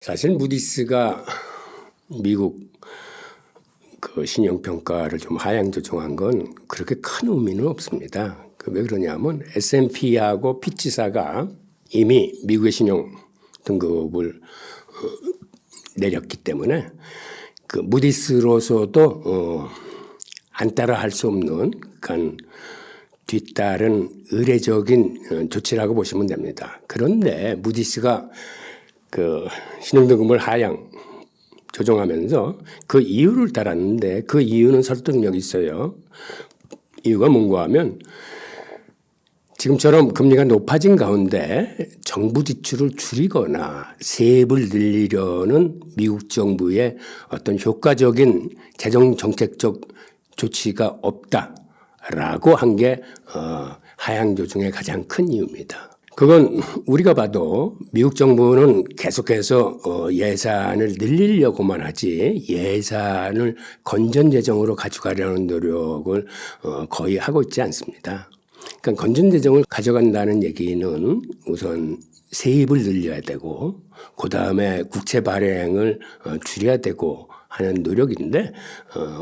사실 무디스가 미국 그 신용평가를 좀 하향 조정한 건 그렇게 큰 의미는 없습니다. 왜 그러냐면 S&P하고 피치사가 이미 미국의 신용 등급을 내렸기 때문에 그 무디스로서도 안 따라 할 수 없는 그러니까 뒤따른 의례적인 조치라고 보시면 됩니다. 그런데 무디스가 그 신용등급을 하향 조정하면서 그 이유를 따랐는데 그 이유는 설득력이 있어요. 이유가 뭔가 하면 지금처럼 금리가 높아진 가운데 정부 지출을 줄이거나 세입을 늘리려는 미국 정부의 어떤 효과적인 재정 정책적 조치가 없다라고 한 게 하향 조정의 가장 큰 이유입니다. 그건 우리가 봐도 미국 정부는 계속해서 예산을 늘리려고만 하지 예산을 건전재정으로 가져가려는 노력을 거의 하고 있지 않습니다. 그러니까 건전재정을 가져간다는 얘기는 우선 세입을 늘려야 되고 그다음에 국채 발행을 줄여야 되고 하는 노력인데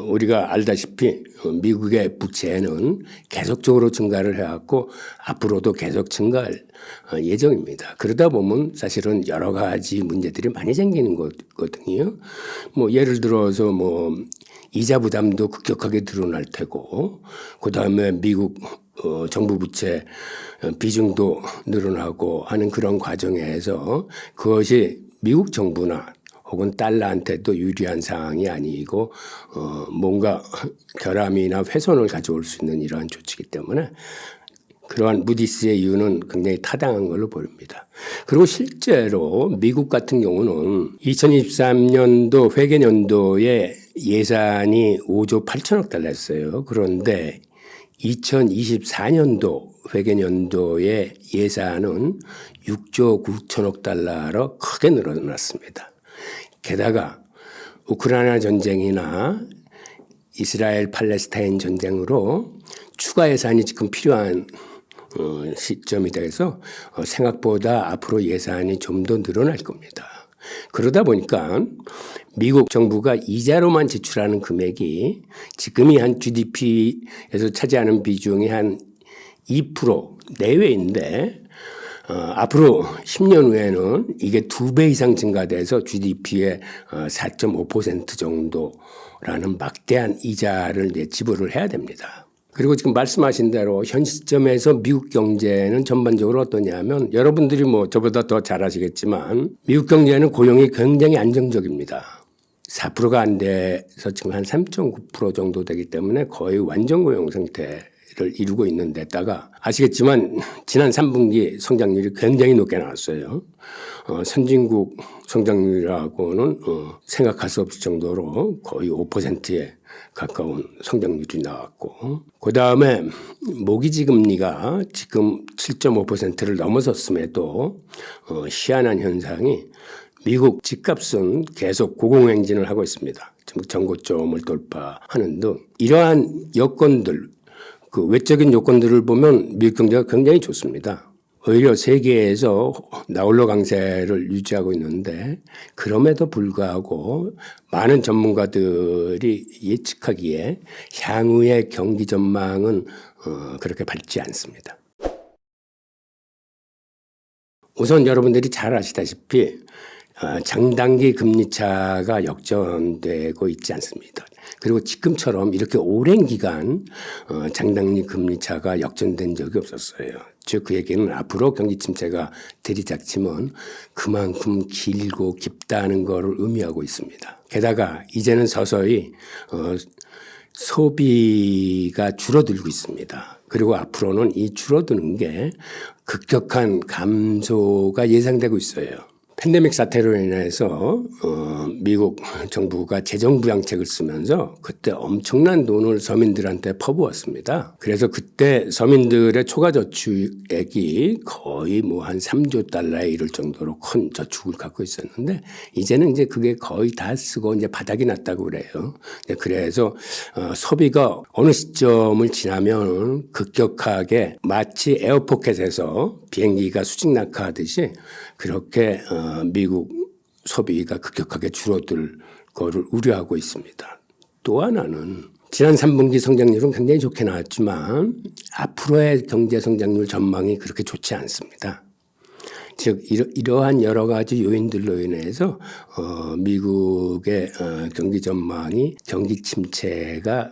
우리가 알다시피 미국의 부채는 계속적으로 증가를 해왔고 앞으로도 계속 증가할 예정입니다. 그러다 보면 사실은 여러 가지 문제들이 많이 생기는 거거든요. 뭐 예를 들어서 뭐 이자 부담도 급격하게 늘어날 테고 그다음에 미국 정부 부채 비중도 늘어나고 하는 그런 과정에서 그것이 미국 정부나 혹은 달러한테도 유리한 상황이 아니고 뭔가 결함이나 훼손을 가져올 수 있는 이러한 조치이기 때문에 그러한 무디스의 이유는 굉장히 타당한 걸로 보입니다. 그리고 실제로 미국 같은 경우는 2023년도 회계연도에 예산이 5조 8천억 달러였어요. 그런데 2024년도 회계연도의 예산은 6조 9천억 달러로 크게 늘어났습니다. 게다가 우크라이나 전쟁이나 이스라엘 팔레스타인 전쟁으로 추가 예산이 지금 필요한 시점이 돼서 생각보다 앞으로 예산이 좀 더 늘어날 겁니다. 그러다 보니까 미국 정부가 이자로만 지출하는 금액이 지금이 한 GDP에서 차지하는 비중이 한 2% 내외인데 앞으로 10년 후에는 이게 2배 이상 증가돼서 GDP의 4.5% 정도라는 막대한 이자를 이제 지불을 해야 됩니다. 그리고 지금 말씀하신 대로 현 시점에서 미국 경제는 전반적으로 어떠냐면 여러분들이 뭐 저보다 더 잘 아시겠지만 미국 경제는 고용이 굉장히 안정적입니다. 4%가 안 돼서 지금 한 3.9% 정도 되기 때문에 거의 완전 고용 상태를 이루고 있는 데다가 아시겠지만 지난 3분기 성장률이 굉장히 높게 나왔어요. 선진국 성장률하고는 생각할 수 없을 정도로 거의 5%에 가까운 성장률이 나왔고 그다음에 모기지 금리가 지금 7.5%를 넘어섰음에도 희한한 현상이 미국 집값은 계속 고공행진을 하고 있습니다. 전고점을 돌파하는 등 이러한 여건들 그 외적인 요건들을 보면 미국 경제가 굉장히 좋습니다. 오히려 세계에서 나홀로 강세를 유지하고 있는데 그럼에도 불구하고 많은 전문가들이 예측하기에 향후의 경기 전망은 그렇게 밝지 않습니다. 우선 여러분들이 잘 아시다시피 장단기 금리차가 역전되고 있지 않습니다. 그리고 지금처럼 이렇게 오랜 기간 장단기 금리차가 역전된 적이 없었어요. 즉 그 얘기는 앞으로 경기 침체가 들이닥치면 그만큼 길고 깊다는 것을 의미하고 있습니다. 게다가 이제는 서서히 소비가 줄어들고 있습니다. 그리고 앞으로는 이 줄어드는 게 급격한 감소가 예상되고 있어요. 팬데믹 사태로 인해서 미국 정부가 재정부양책을 쓰면서 그때 엄청난 돈을 서민들한테 퍼부었습니다. 그래서 그때 서민들의 초과저축액이 거의 뭐 한 3조 달러에 이를 정도로 큰 저축을 갖고 있었는데 이제는 이제 그게 거의 다 쓰고 이제 바닥이 났다고 그래요. 그래서 소비가 어느 시점을 지나면 급격하게 마치 에어포켓에서 비행기가 수직 낙하하듯이 그렇게 미국 소비가 급격하게 줄어들 거를 우려하고 있습니다. 또 하나는 지난 3분기 성장률은 굉장히 좋게 나왔지만 앞으로의 경제 성장률 전망이 그렇게 좋지 않습니다. 즉 이러한 여러 가지 요인들로 인해서 미국의 경기 전망이 경기 침체가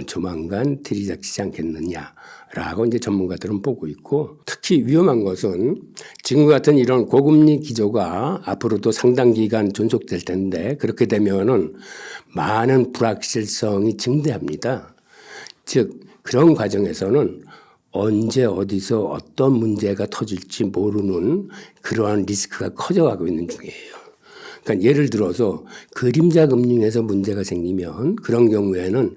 조만간 들이닥치지 않겠느냐라고 이제 전문가들은 보고 있고, 특히 위험한 것은 지금 같은 이런 고금리 기조가 앞으로도 상당 기간 존속될 텐데, 그렇게 되면은 많은 불확실성이 증대합니다. 즉 그런 과정에서는 언제 어디서 어떤 문제가 터질지 모르는 그러한 리스크가 커져가고 있는 중이에요. 그러니까 예를 들어서 그림자 금융에서 문제가 생기면 그런 경우에는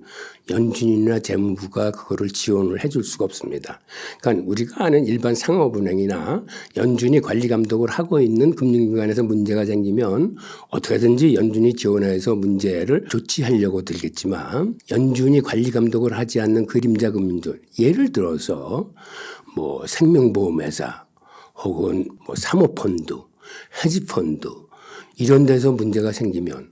연준이나 재무부가 그거를 지원을 해줄 수가 없습니다. 그러니까 우리가 아는 일반 상업은행이나 연준이 관리 감독을 하고 있는 금융기관에서 문제가 생기면 어떻게든지 연준이 지원해서 문제를 조치하려고 들겠지만, 연준이 관리 감독을 하지 않는 그림자 금융들, 예를 들어서 뭐 생명보험회사 혹은 뭐 사모펀드, 헤지펀드 이런 데서 문제가 생기면,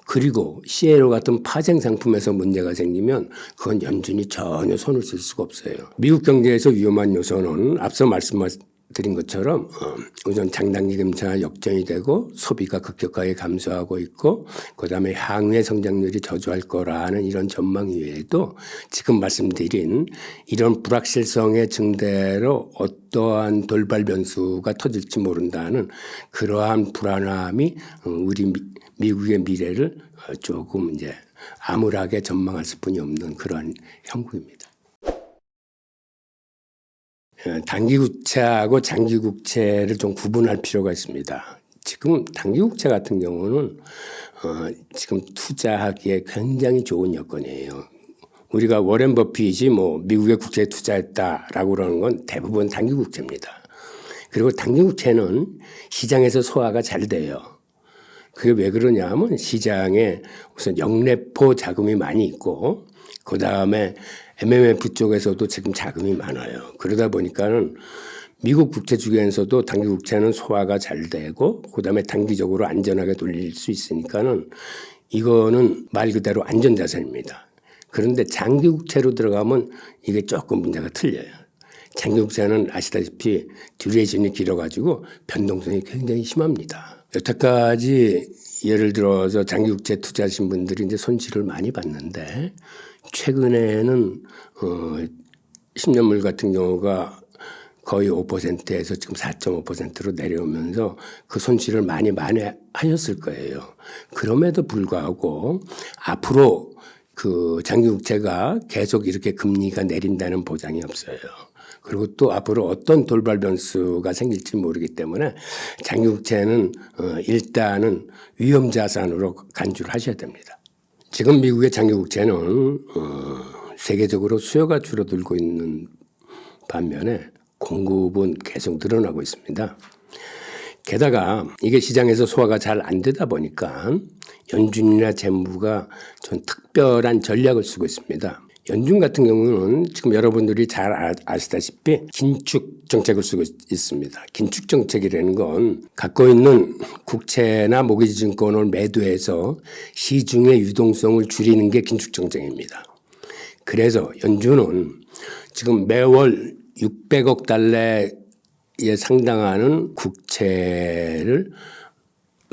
그리고 CLO 같은 파생 상품에서 문제가 생기면 그건 연준이 전혀 손을 쓸 수가 없어요. 미국 경제에서 위험한 요소는 앞서 말씀드린 것처럼 우선 장단기 금리가 역전이 되고 소비가 급격하게 감소하고 있고, 그다음에 향후의 성장률이 저조할 거라는 이런 전망 이외에도 지금 말씀드린 이런 불확실성의 증대로 어떠한 돌발 변수가 터질지 모른다는 그러한 불안함이 우리 미국의 미래를 조금 이제 암울하게 전망할 수뿐이 없는 그러한 형국입니다. 단기 국채하고 장기 국채를 좀 구분할 필요가 있습니다. 지금 단기 국채 같은 경우는 지금 투자하기에 굉장히 좋은 여건이에요. 우리가 워렌 버핏이 뭐 미국의 국채에 투자했다라고 그러는 건 대부분 단기 국채입니다. 그리고 단기 국채는 시장에서 소화가 잘 돼요. 그게 왜 그러냐 하면 시장에 우선 영래포 자금이 많이 있고, 그 다음에 MMF 쪽에서도 지금 자금이 많아요. 그러다 보니까는 미국 국채 주변에서도 단기 국채는 소화가 잘 되고, 그 다음에 단기적으로 안전하게 돌릴 수 있으니까는 이거는 말 그대로 안전자산입니다. 그런데 장기 국채로 들어가면 이게 조금 문제가 틀려요. 장기 국채는 아시다시피 듀레이션이 길어가지고 변동성이 굉장히 심합니다. 여태까지 예를 들어서 장기 국채 투자하신 분들이 이제 손실을 많이 봤는데, 최근에는 10년물 같은 경우가 거의 5%에서 지금 4.5%로 내려오면서 그 손실을 많이 하셨을 거예요. 그럼에도 불구하고 앞으로 그 장기 국채가 계속 이렇게 금리가 내린다는 보장이 없어요. 그리고 또 앞으로 어떤 돌발 변수가 생길지 모르기 때문에 장기 국채는 일단은 위험 자산으로 간주를 하셔야 됩니다. 지금 미국의 장기 국채는 세계적으로 수요가 줄어들고 있는 반면에 공급은 계속 늘어나고 있습니다. 게다가 이게 시장에서 소화가 잘 안 되다 보니까 연준이나 재무부가 전 특별한 전략을 쓰고 있습니다. 연준 같은 경우는 지금 여러분들이 잘 아시다시피 긴축 정책을 쓰고 있습니다. 긴축 정책이라는 건 갖고 있는 국채나 모기지 증권을 매도해서 시중의 유동성을 줄이는 게 긴축 정책입니다. 그래서 연준은 지금 매월 600억 달러에 상당하는 국채를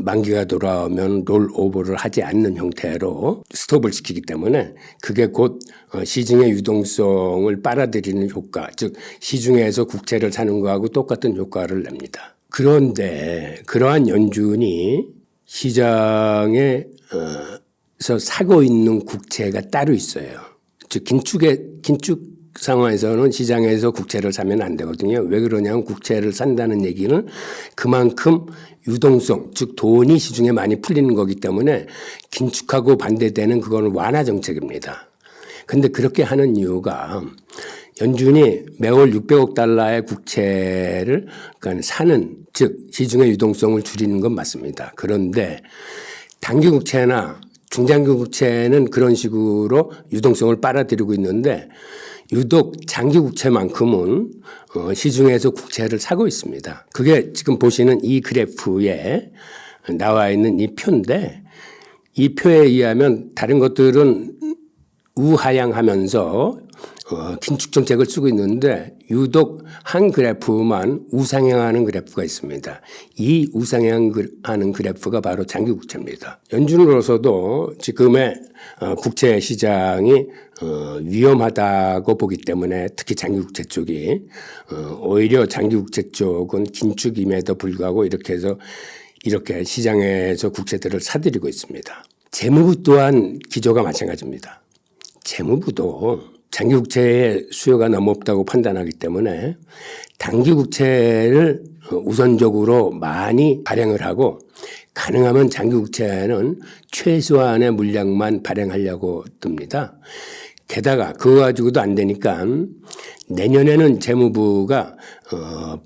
만기가 돌아오면 롤오버를 하지 않는 형태로 스톱을 시키기 때문에 그게 곧 시중의 유동성을 빨아들이는 효과, 즉 시중에서 국채를 사는 거하고 똑같은 효과를 냅니다. 그런데 그러한 연준이 시장에서 사고 있는 국채가 따로 있어요. 즉 긴축 상황에서는 시장에서 국채를 사면 안 되거든요. 왜 그러냐면 국채를 산다는 얘기는 그만큼 유동성, 즉 돈이 시중에 많이 풀리는 거기 때문에 긴축하고 반대되는 그거는 완화 정책입니다. 그런데 그렇게 하는 이유가 연준이 매월 600억 달러의 국채를 그러니까 사는, 즉 시중의 유동성을 줄이는 건 맞습니다. 그런데 단기 국채나 중장기 국채는 그런 식으로 유동성을 빨아들이고 있는데 유독 장기 국채만큼은 시중에서 국채를 사고 있습니다. 그게 지금 보시는 이 그래프의 나와 있는 이 표인데 이 표에 의하면 다른 것들은 우하향하면서 긴축 정책을 쓰고 있는데 유독 한 그래프만 우상향하는 그래프가 있습니다. 이 우상향하는 그래프가 바로 장기국채입니다. 연준으로서도 지금의 국채 시장이 위험하다고 보기 때문에 특히 장기국채 쪽이 오히려 장기국채 쪽은 긴축임에도 불구하고 이렇게 해서 이렇게 시장에서 국채들을 사들이고 있습니다. 재무부 또한 기조가 마찬가지입니다. 재무부도 장기국채의 수요가 너무 없다고 판단하기 때문에 단기국채를 우선적으로 많이 발행을 하고 가능하면 장기국채는 최소한의 물량만 발행하려고 듭니다. 게다가 그거 가지고도 안 되니까 내년에는 재무부가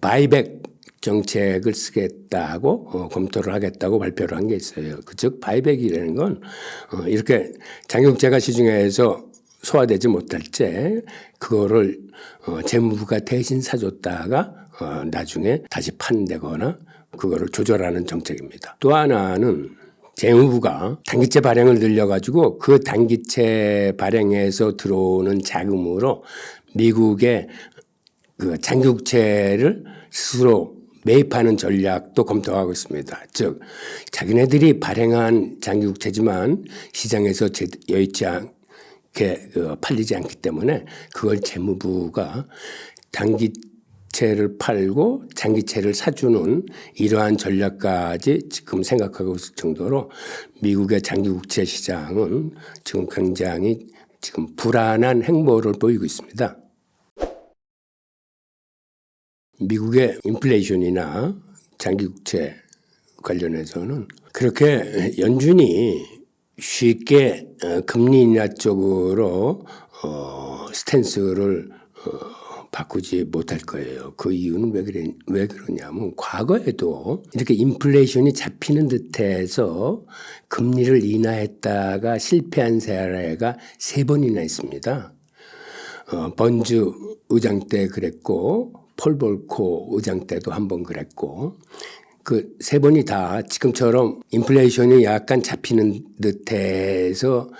바이백 정책을 쓰겠다고 검토를 하겠다고 발표를 한 게 있어요. 즉 바이백이라는 건 이렇게 장기국채가 시중에서 소화되지 못할 때 그거를 재무부가 대신 사줬다가 나중에 다시 판대거나 그거를 조절하는 정책입니다. 또 하나는 재무부가 단기채 발행을 늘려가지고 그 단기채 발행에서 들어오는 자금으로 미국의 그 장기국채를 스스로 매입하는 전략도 검토하고 있습니다. 즉 자기네들이 발행한 장기국채지만 시장에서 여의치 않게 팔리지 않기 때문에 그걸 재무부가 단기채를 팔고 장기채를 사주는 이러한 전략까지 지금 생각하고 있을 정도로 미국의 장기국채 시장은 지금 굉장히 지금 불안한 행보를 보이고 있습니다. 미국의 인플레이션이나 장기국채 관련해서는 그렇게 연준이 쉽게 금리 인하 쪽으로 스탠스를 바꾸지 못할 거예요. 그 이유는 왜 그러냐면 과거에도 이렇게 인플레이션이 잡히는 듯해서 금리를 인하했다가 실패한 사례가 3번이나 있습니다. 번즈 의장 때 그랬고 폴 볼코 의장 때도 한 번 그랬고 그 3번이 다 지금처럼 인플레이션이 약간 잡히는 듯해서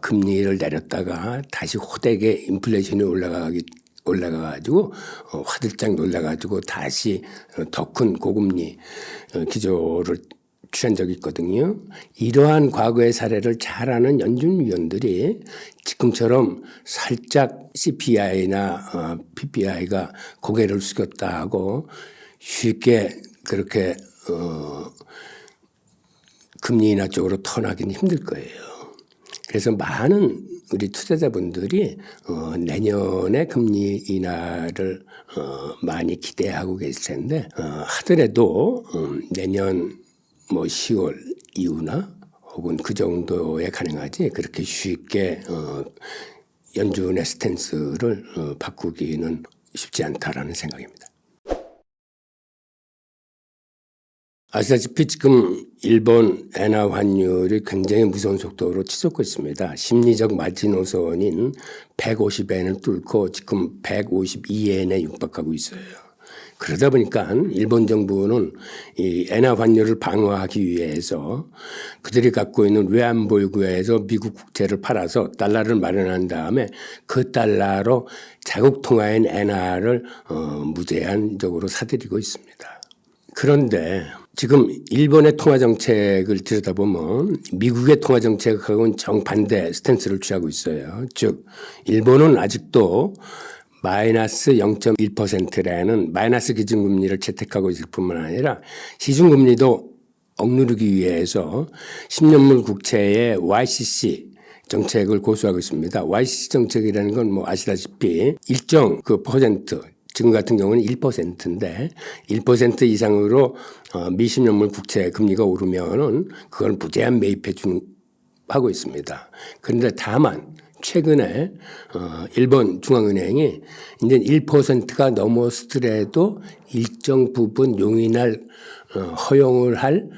금리를 내렸다가 다시 호되게 인플레이션이 올라가가지고 화들짝 놀라가지고 다시 더 큰 고금리 기조를 취한 적이 있거든요. 이러한 과거의 사례를 잘 아는 연준 위원들이 지금처럼 살짝 CPI나 PPI가 고개를 숙였다고 쉽게 그렇게 금리 인하 쪽으로 턴하기는 힘들 거예요. 그래서 많은 우리 투자자분들이 내년에 금리 인하를 많이 기대하고 계실 텐데 하더라도 내년 10월 이후나 혹은 그 정도에 가능하지 그렇게 쉽게 연준의 스탠스를 바꾸기는 쉽지 않다라는 생각입니다. 아시다시피 지금 일본 엔화 환율이 굉장히 무서운 속도로 치솟고 있습니다. 심리적 마지노선인 150엔을 뚫고 지금 152엔에 육박하고 있어요. 그러다 보니까 일본 정부는 이 엔화 환율을 방어하기 위해서 그들이 갖고 있는 외환보유고에서 미국 국채를 팔아서 달러를 마련한 다음에 그 달러로 자국 통화인 엔화를 무제한적으로 사들이고 있습니다. 그런데 지금 일본의 통화 정책을 들여다보면 미국의 통화 정책하고는 정반대 스탠스를 취하고 있어요. 즉 일본은 아직도 마이너스 0.1%라는 마이너스 기준금리를 채택하고 있을 뿐만 아니라 시중금리도 억누르기 위해서 10년물 국채의 YCC 정책을 고수하고 있습니다. YCC 정책이라는 건 아시다시피 일정 그 퍼센트 지금 같은 경우는 1%인데 1% 이상으로 미 10년물 국채 금리가 오르면은 그걸 무제한 매입해 하고 있습니다. 그런데 다만 최근에 일본 중앙은행이 이제 1%가 넘었더라도 일정 부분 용인할 허용을 할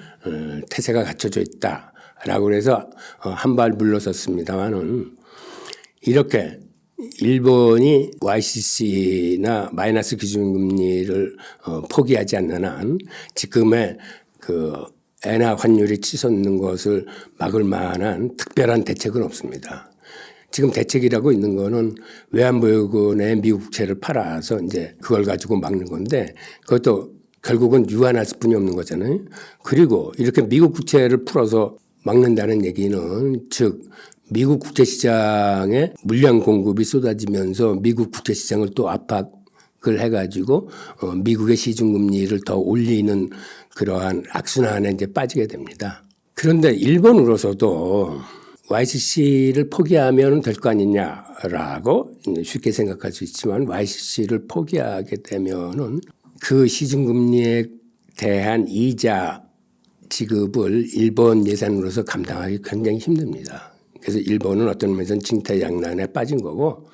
태세가 갖춰져 있다라고 해서 한 발 물러섰습니다만은 이렇게 일본이 YCC나 마이너스 기준금리를 포기하지 않는 한 지금의 그 엔화 환율이 치솟는 것을 막을 만한 특별한 대책은 없습니다. 지금 대책이라고 있는 거는 외환보유고에 미국 국채를 팔아서 이제 그걸 가지고 막는 건데 그것도 결국은 유한할 뿐이 없는 거잖아요. 그리고 이렇게 미국 국채를 풀어서 막는다는 얘기는 즉 미국 국채 시장에 물량 공급이 쏟아지면서 미국 국채 시장을 또 압박을 해가지고 미국의 시중금리를 더 올리는 그러한 악순환에 이제 빠지게 됩니다. 그런데 일본으로서도 YCC를 포기하면 될 거 아니냐라고 쉽게 생각할 수 있지만 YCC를 포기하게 되면은 그 시중금리에 대한 이자 지급을 일본 예산으로서 감당하기 굉장히 힘듭니다. 그래서 일본은 어떤 면에서는 징태양난에 빠진 거고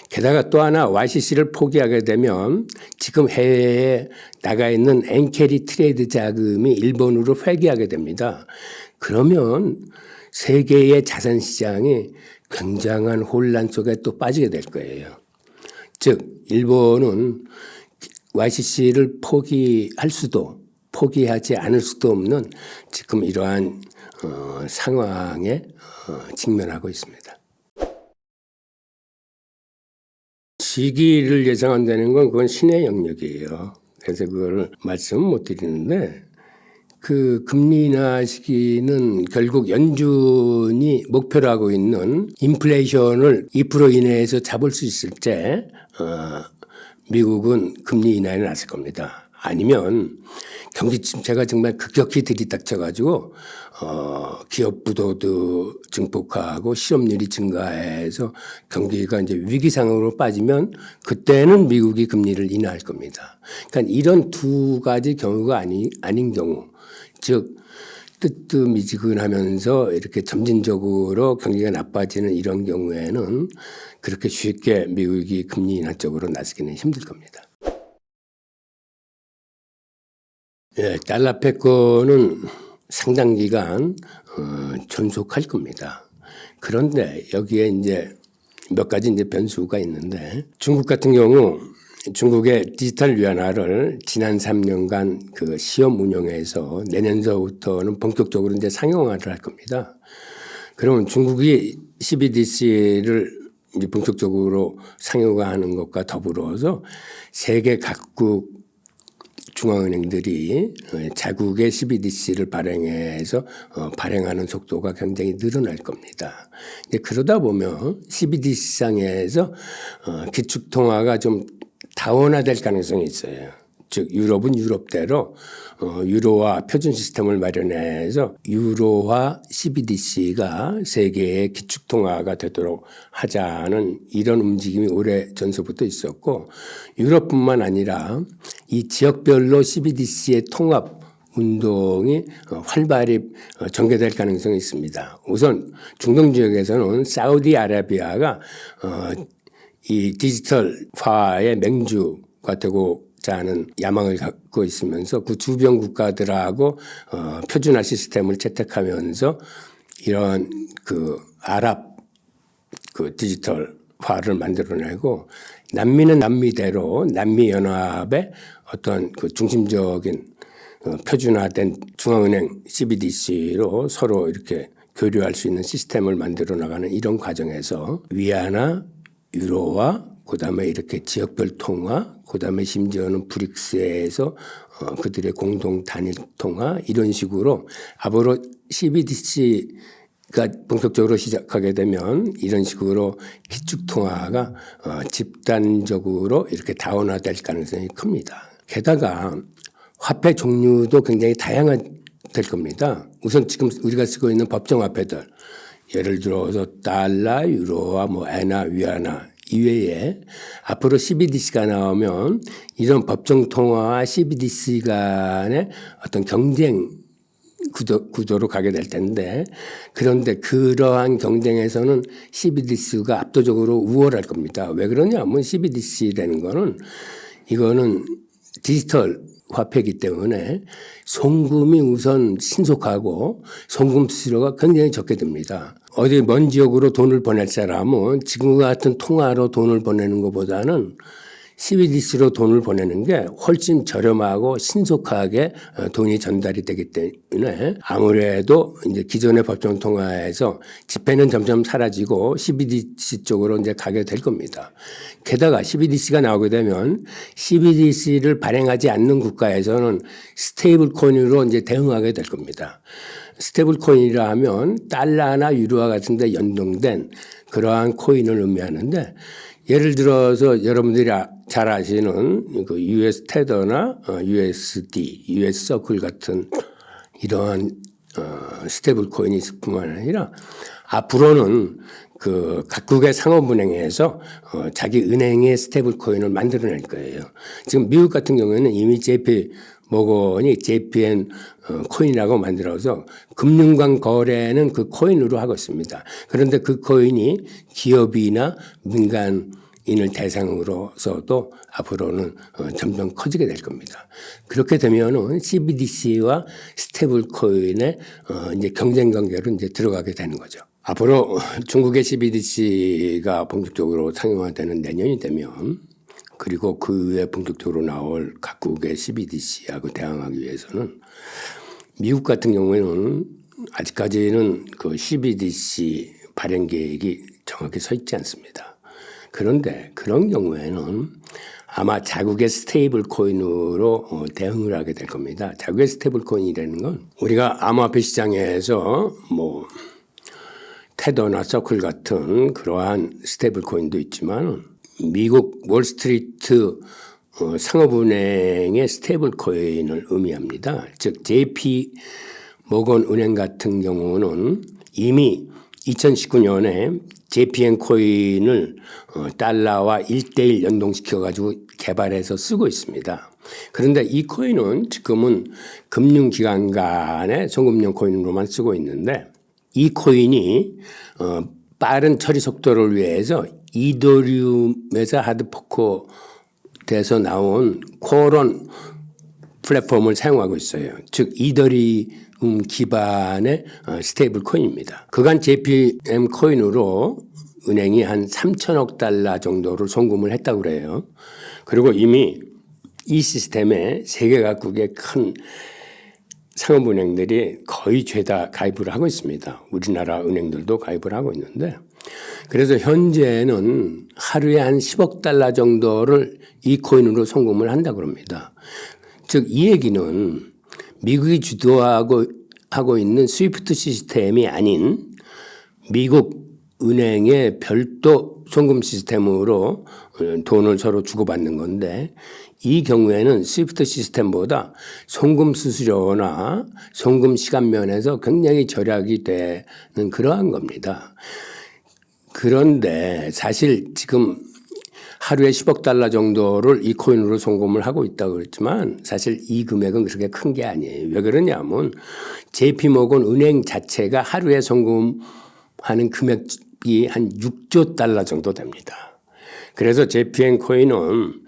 게다가 또 하나 YCC를 포기하게 되면 지금 해외에 나가 있는 엔캐리 트레이드 자금이 일본으로 회귀하게 됩니다. 그러면 세계의 자산 시장이 굉장한 혼란 속에 또 빠지게 될 거예요. 즉 일본은 YCC를 포기하지 않을 수도 없는 지금 이러한 상황에 직면하고 있습니다. 시기를 예상한다는 건 그건 신의 영역이에요. 그래서 그걸 말씀 못 드리는데 그 금리 인하 시기는 결국 연준이 목표로 하고 있는 인플레이션을 2% 이내에서 잡을 수 있을 때 미국은 금리 인하에 나설 겁니다. 아니면 경기 침체가 정말 급격히 들이닥쳐가지고 기업 부도도 증폭하고 실업률이 증가해서 경기가 이제 위기 상황으로 빠지면 그때는 미국이 금리를 인하할 겁니다. 그러니까 이런 두 가지 경우가 아닌 경우, 즉 뜨뜻미지근하면서 이렇게 점진적으로 경기가 나빠지는 이런 경우에는 그렇게 쉽게 미국이 금리 인하 쪽으로 나서기는 힘들 겁니다. 예, 달러 패권은 상당 기간 존속할 겁니다. 그런데 여기에 이제 몇 가지 이제 변수가 있는데 중국 같은 경우 중국의 디지털 위안화를 지난 3년간 그 시험 운영해서 내년서부터는 본격적으로 이제 상용화를 할 겁니다. 그러면 중국이 CBDC를 이제 본격적으로 상용화하는 것과 더불어서 세계 각국 중앙은행들이 자국의 CBDC를 발행해서 발행하는 속도가 굉장히 늘어날 겁니다. 이제 그러다 보면 CBDC 시장에서 기축통화가 좀 다원화될 가능성이 있어요. 즉 유럽은 유럽대로 유로화 표준 시스템을 마련해서 유로화 CBDC가 세계의 기축통화가 되도록 하자는 이런 움직임이 오래 전서부터 있었고 유럽뿐만 아니라 이 지역별로 CBDC의 통합 운동이 활발히 전개될 가능성이 있습니다. 우선 중동 지역에서는 사우디아라비아가 이 디지털화의 맹주가 되고자 하는 야망을 갖고 있으면서 그 주변 국가들하고 표준화 시스템을 채택하면서 이런 그 아랍 그 디지털화를 만들어내고 남미는 남미대로 남미 연합의 어떤 그 중심적인 표준화된 중앙은행 CBDC로 서로 이렇게 교류할 수 있는 시스템을 만들어 나가는 이런 과정에서 위안화 유로화, 그다음에 이렇게 지역별 통화, 그다음에 심지어는 브릭스에서 그들의 공동 단일 통화 이런 식으로 앞으로 CBDC가 본격적으로 시작하게 되면 이런 식으로 기축 통화가 집단적으로 이렇게 다원화될 가능성이 큽니다. 게다가 화폐 종류도 굉장히 다양화될 겁니다. 우선 지금 우리가 쓰고 있는 법정 화폐들 예를 들어서 달러, 유로화, 엔화, 위안화 이외에 앞으로 CBDC가 나오면 이런 법정 통화와 CBDC 간의 어떤 경쟁 구조로 가게 될 텐데 그런데 그러한 경쟁에서는 CBDC가 압도적으로 우월할 겁니다. 왜 그러냐면 CBDC라는 거는 이거는 디지털 화폐이기 때문에 송금이 우선 신속하고 송금 수수료가 굉장히 적게 듭니다. 어디 먼 지역으로 돈을 보낼 사람은 지금과 같은 통화로 돈을 보내는 것보다는 CBDC로 돈을 보내는 게 훨씬 저렴하고 신속하게 돈이 전달이 되기 때문에 아무래도 이제 기존의 법정 통화에서 지폐는 점점 사라지고 CBDC 쪽으로 이제 가게 될 겁니다. 게다가 CBDC가 나오게 되면 CBDC를 발행하지 않는 국가에서는 스테이블 코인으로 이제 대응하게 될 겁니다. 스테이블 코인이라 하면 달러나 유로와 같은 데 연동된 그러한 코인을 의미하는데, 예를 들어서 여러분들이 잘 아시는 그 US 테더나 USD, US 서클 같은 이러한 스테이블 코인이 있을 뿐만 아니라 앞으로는 그 각국의 상업은행에서 자기 은행의 스테이블 코인을 만들어낼 거예요. 지금 미국 같은 경우에는 이미 JP 모건이 JPN 코인이라고 만들어서 금융간 거래는 그 코인으로 하고 있습니다. 그런데 그 코인이 기업이나 민간인을 대상으로서도 앞으로는 점점 커지게 될 겁니다. 그렇게 되면은 CBDC와 스테이블 코인의 이제 경쟁 관계로 이제 들어가게 되는 거죠. 앞으로 중국의 CBDC가 본격적으로 상용화되는 내년이 되면, 그리고 그 외에 본격적으로 나올 각국의 CBDC하고 대항하기 위해서는 미국 같은 경우에는 아직까지는 그 CBDC 발행 계획이 정확히 서 있지 않습니다. 그런데 그런 경우에는 아마 자국의 스테이블 코인으로 대응을 하게 될 겁니다. 자국의 스테이블 코인이라는 건 우리가 암호화폐 시장에서 뭐 테더나 서클 같은 그러한 스테이블 코인도 있지만, 미국 월스트리트 상업은행의 스테이블 코인을 의미합니다. 즉 JP 모건 은행 같은 경우는 이미 2019년에 JPN 코인을 달러와 1:1 연동시켜 가지고 개발해서 쓰고 있습니다. 그런데 이 코인은 지금은 금융기관 간의 송금용 코인으로만 쓰고 있는데, 이 코인이 빠른 처리 속도를 위해서 이더리움에서 하드포크 돼서 나온 코론 플랫폼을 사용하고 있어요. 즉 이더리움 기반의 스테이블 코인입니다. 그간 JPM 코인으로 은행이 한 3천억 달러 정도를 송금을 했다고 그래요. 그리고 이미 이 시스템에 세계 각국의 큰 상업은행들이 거의 죄다 가입을 하고 있습니다. 우리나라 은행들도 가입을 하고 있는데, 그래서 현재는 하루에 한 10억 달러 정도를 이 코인으로 송금을 한다고 합니다. 즉 이 얘기는 미국이 주도하고 있는 스위프트 시스템이 아닌 미국 은행의 별도 송금 시스템으로 돈을 서로 주고받는 건데, 이 경우에는 스위프트 시스템보다 송금 수수료나 송금 시간 면에서 굉장히 절약이 되는 그러한 겁니다. 그런데 사실 지금 하루에 10억 달러 정도를 이 코인으로 송금을 하고 있다고 그랬지만, 사실 이 금액은 그렇게 큰 게 아니에요. 왜 그러냐면 JP모건 은행 자체가 하루에 송금하는 금액이 한 6조 달러 정도 됩니다. 그래서 JPN 코인은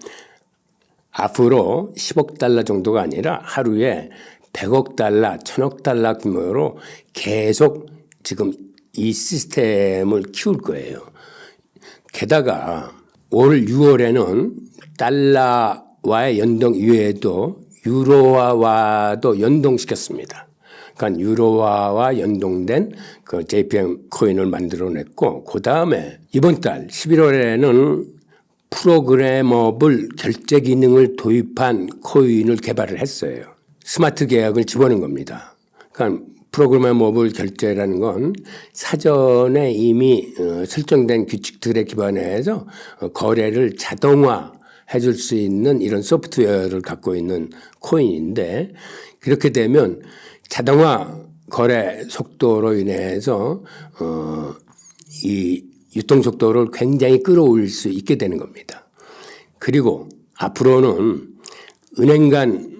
앞으로 10억 달러 정도가 아니라 하루에 100억 달러, 1000억 달러 규모로 계속 지금 이 시스템을 키울 거예요. 게다가 올 6월에는 달러와의 연동 이외에도 유로화와도 연동시켰습니다. 그러니까 유로화와 연동된 그 JPM 코인을 만들어냈고, 그 다음에 이번 달 11월에는 프로그래머블 결제 기능을 도입한 코인을 개발을 했어요. 스마트 계약을 집어넣은 겁니다. 그러니까 프로그래머블 결제라는 건 사전에 이미 설정된 규칙들에 기반해서 거래를 자동화해 줄 수 있는 이런 소프트웨어를 갖고 있는 코인인데, 그렇게 되면 자동화 거래 속도로 인해서 이 유통 속도를 굉장히 끌어올릴 수 있게 되는 겁니다. 그리고 앞으로는 은행 간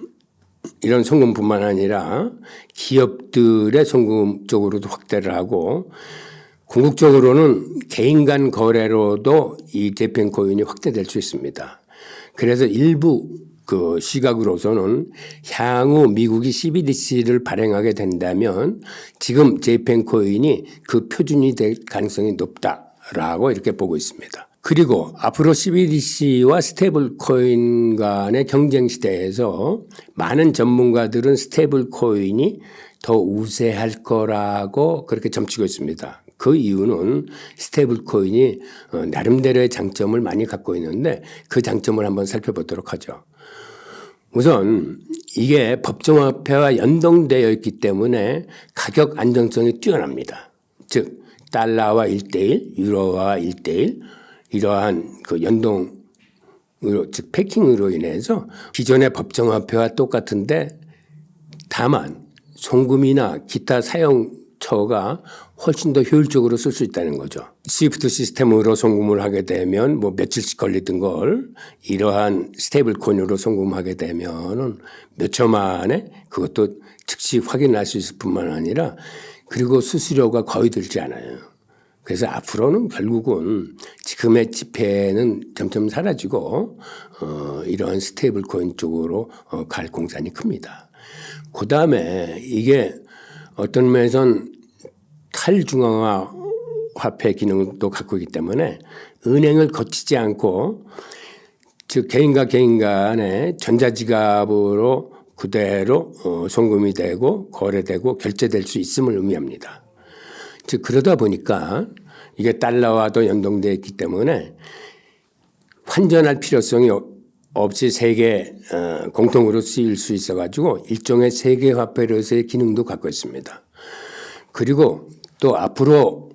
이런 송금뿐만 아니라 기업들의 송금 쪽으로도 확대를 하고, 궁극적으로는 개인 간 거래로도 이 JPN 코인이 확대될 수 있습니다. 그래서 일부 그 시각으로서는 향후 미국이 CBDC를 발행하게 된다면 지금 JPN 코인이 그 표준이 될 가능성이 높다라고 이렇게 보고 있습니다. 그리고 앞으로 CBDC와 스테이블 코인 간의 경쟁 시대에서 많은 전문가들은 스테이블 코인이 더 우세할 거라고 그렇게 점치고 있습니다. 그 이유는 스테이블 코인이 나름대로의 장점을 많이 갖고 있는데 그 장점을 한번 살펴보도록 하죠. 우선 이게 법정화폐와 연동되어 있기 때문에 가격 안정성이 뛰어납니다. 즉 달러와 1:1, 유로와 1:1 이러한 그 연동으로 즉 패킹으로 인해서 기존의 법정화폐와 똑같은데 다만 송금이나 기타 사용처가 훨씬 더 효율적으로 쓸 수 있다는 거죠. 스위프트 시스템으로 송금을 하게 되면 뭐 며칠씩 걸리던 걸 이러한 스테이블 코인으로 송금하게 되면은 몇 초 만에 그것도 즉시 확인할 수 있을 뿐만 아니라 그리고 수수료가 거의 들지 않아요. 그래서 앞으로는 결국은 지금의 지폐는 점점 사라지고 이러한 스테이블 코인 쪽으로 갈 공산이 큽니다. 그 다음에 이게 어떤 면에선 탈중앙화 화폐 기능도 갖고 있기 때문에 은행을 거치지 않고 즉 개인과 개인 간의 전자지갑으로 그대로 송금이 되고 거래되고 결제될 수 있음을 의미합니다. 즉 그러다 보니까 이게 달러와도 연동되어 있기 때문에 환전할 필요성이 없이 세계 공통으로 쓰일 수 있어가지고 일종의 세계 화폐로서의 기능도 갖고 있습니다. 그리고 또 앞으로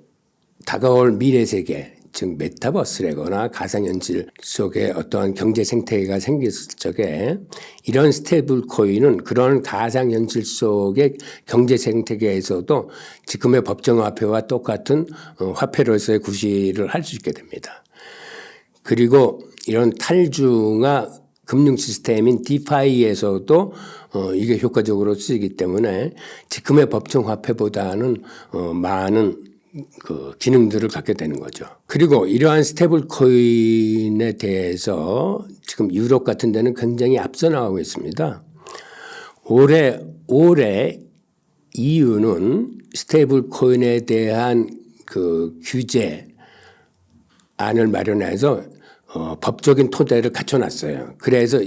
다가올 미래 세계 즉 메타버스라거나 가상현실 속에 어떠한 경제 생태계가 생겼을 적에 이런 스테이블 코인은 그런 가상현실 속의 경제 생태계에서도 지금의 법정화폐와 똑같은 화폐로서의 구실을 할 수 있게 됩니다. 그리고 이런 탈중화 금융 시스템인 디파이에서도 이게 효과적으로 쓰이기 때문에 지금의 법정화폐보다는 많은 그 기능들을 갖게 되는 거죠. 그리고 이러한 스테이블 코인에 대해서 지금 유럽 같은 데는 굉장히 앞서 나가고 있습니다. 올해 EU는 스테이블 코인에 대한 그 규제 안을 마련해서 법적인 토대를 갖춰놨어요. 그래서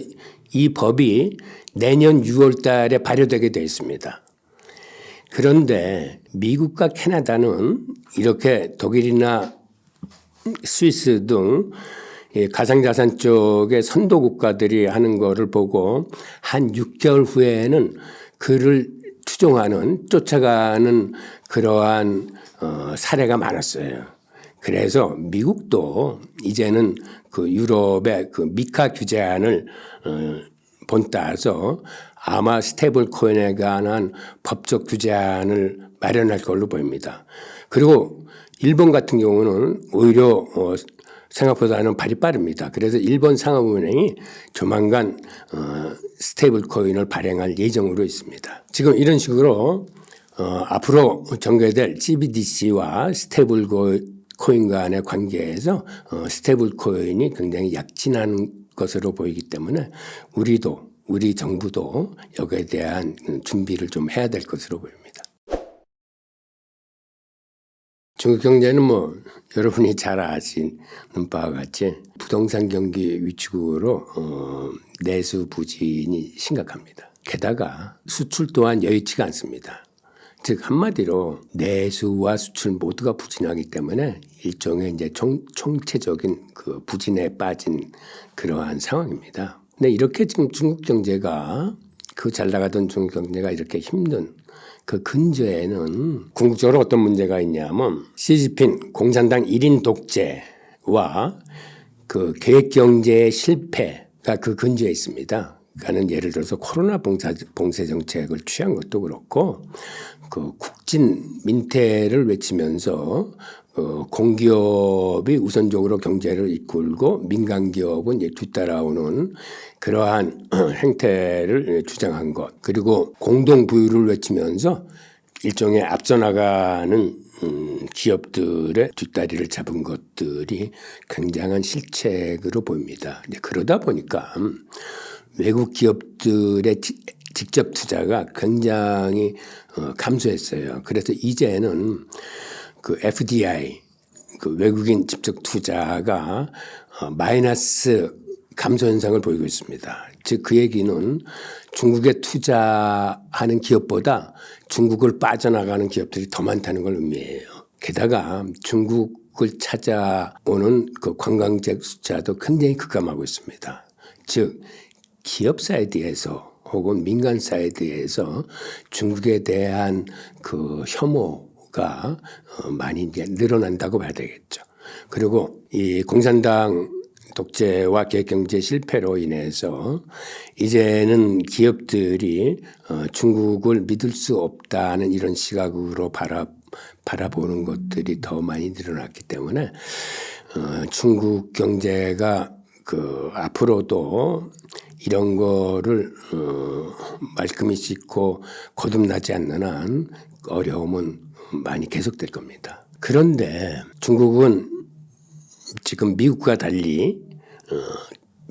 이 법이 내년 6월 달에 발효되게 되어 있습니다. 그런데 미국과 캐나다는 이렇게 독일이나 스위스 등 가상자산 쪽의 선도 국가들이 하는 거를 보고 한 6개월 후에는 그를 추종하는 쫓아가는 그러한 사례가 많았어요. 그래서 미국도 이제는 그 유럽의 그 미카 규제안을 본따서 아마 스테이블 코인에 관한 법적 규제안을 마련할 걸로 보입니다. 그리고 일본 같은 경우는 오히려 생각보다는 발이 빠릅니다. 그래서 일본 상업은행이 조만간 스테이블 코인을 발행할 예정으로 있습니다. 지금 이런 식으로 앞으로 전개될 CBDC와 스테이블 코인 간의 관계에서 스테이블 코인이 굉장히 약진한 것으로 보이기 때문에 우리 정부도 여기에 대한 준비를 좀 해야 될 것으로 보입니다. 중국 경제는 뭐 여러분이 잘 아시는 바와 같이 부동산 경기 위축으로 내수 부진이 심각합니다. 게다가 수출 또한 여의치가 않습니다. 즉 한마디로 내수와 수출 모두가 부진하기 때문에 일종의 이제 총체적인 그 부진에 빠진 그러한 상황입니다. 근데 이렇게 지금 중국 경제가 그 잘 나가던 중국 경제가 이렇게 힘든 그 근저에는 궁극적으로 어떤 문제가 있냐면 시진핑 공산당 1인 독재와 그 계획경제의 실패가 그 근저에 있습니다. 그러니까 예를 들어서 코로나 봉쇄 정책을 취한 것도 그렇고 그 국진 민태를 외치면서 공기업이 우선적으로 경제를 이끌고 민간 기업은 이제 뒤따라오는 그러한 행태를 주장한 것, 그리고 공동 부유를 외치면서 일종의 앞서 나가는 기업들의 뒷다리를 잡은 것들이 굉장한 실책으로 보입니다. 그러다 보니까 외국 기업들의 직접 투자가 굉장히 감소했어요. 그래서 이제는 그 FDI 그 외국인 직접 투자가 마이너스 감소 현상을 보이고 있습니다. 즉 그 얘기는 중국에 투자하는 기업보다 중국을 빠져나가는 기업들이 더 많다는 걸 의미해요. 게다가 중국을 찾아오는 그 관광객 숫자도 굉장히 급감하고 있습니다. 즉 기업 사이드에서 혹은 민간 사이드에서 중국에 대한 그 혐오가 많이 이제 늘어난다고 봐야 되겠죠. 그리고 이 공산당 독재와 계획경제 실패로 인해서 이제는 기업들이 중국을 믿을 수 없다는 이런 시각으로 바라보는 것들이 더 많이 늘어났기 때문에 중국 경제가 그 앞으로도 이런 거를 말끔히 짚고 거듭나지 않는 한 어려움은 많이 계속될 겁니다. 그런데 중국은 지금 미국과 달리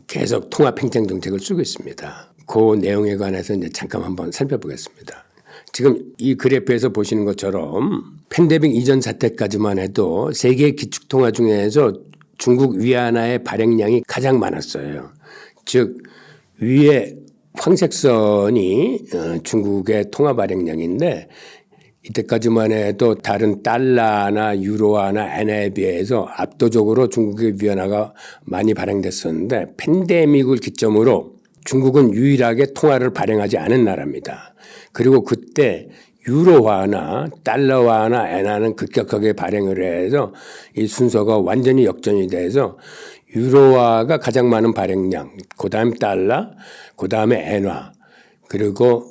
계속 통화 팽창 정책을 쓰고 있습니다. 그 내용에 관해서 이제 잠깐 한번 살펴보겠습니다. 지금 이 그래프에서 보시는 것처럼 팬데믹 이전 사태까지만 해도 세계 기축통화 중에서 중국 위안화의 발행량이 가장 많았어요. 즉 위에 황색선이 중국의 통화 발행량인데 이때까지만 해도 다른 달러나 유로화나 엔화에 비해서 압도적으로 중국의 위안화가 많이 발행됐었는데 팬데믹을 기점으로 중국은 유일하게 통화를 발행하지 않은 나라입니다. 그리고 그때 유로화나 달러화나 엔화는 급격하게 발행을 해서 이 순서가 완전히 역전이 돼서 유로화가 가장 많은 발행량, 그다음 달러, 그다음에 엔화, 그리고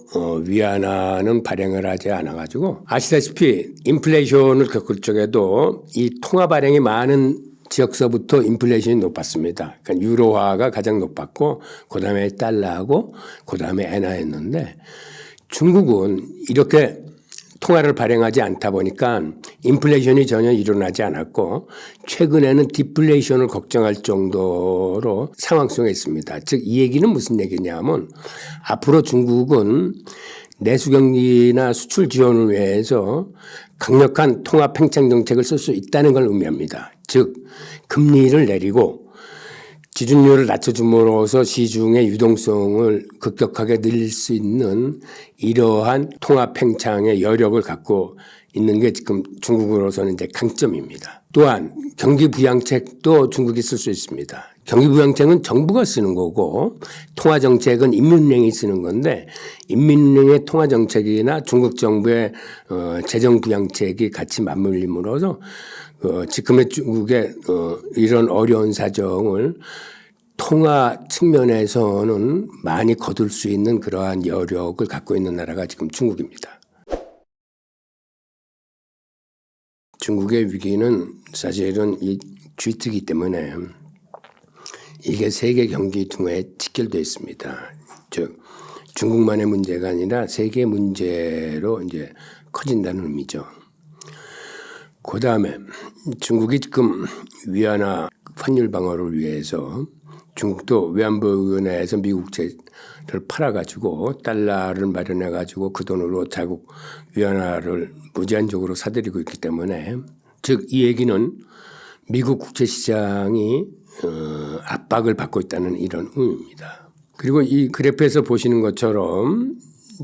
위안화는 발행을 하지 않아가지고 아시다시피 인플레이션을 겪을 적에도 이 통화 발행이 많은 지역서부터 인플레이션이 높았습니다. 그러니까 유로화가 가장 높았고 그다음에 달러하고 그다음에 엔화였는데 중국은 이렇게 통화를 발행하지 않다 보니까 인플레이션이 전혀 일어나지 않았고 최근에는 디플레이션을 걱정할 정도로 상황 속에 있습니다. 즉 이 얘기는 무슨 얘기냐면 앞으로 중국은 내수 경기나 수출 지원을 위해서 강력한 통화 팽창 정책을 쓸 수 있다는 걸 의미합니다. 즉 금리를 내리고 지준율을 낮춰줌으로써 시중의 유동성을 급격하게 늘릴 수 있는 이러한 통화 팽창의 여력을 갖고 있는 게 지금 중국으로서는 이제 강점입니다. 또한 경기 부양책도 중국이 쓸 수 있습니다. 경기 부양책은 정부가 쓰는 거고 통화 정책은 인민은행이 쓰는 건데 인민은행의 통화 정책이나 중국 정부의 재정 부양책이 같이 맞물림으로써 지금의 중국의 이런 어려운 사정을 통화 측면에서는 많이 거둘 수 있는 그러한 여력을 갖고 있는 나라가 지금 중국입니다. 중국의 위기는 사실은 이 G2기 때문에 이게 세계 경기 등에 직결되어 있습니다. 즉 중국만의 문제가 아니라 세계 문제로 이제 커진다는 의미죠. 그 다음에 중국이 지금 위안화 환율 방어를 위해서 중국도 외환보유원에서 미국채를 팔아가지고 달러를 마련해가지고 그 돈으로 자국 위안화를 무제한적으로 사들이고 있기 때문에 즉 이 얘기는 미국 국채 시장이 압박을 받고 있다는 이런 의미입니다. 그리고 이 그래프에서 보시는 것처럼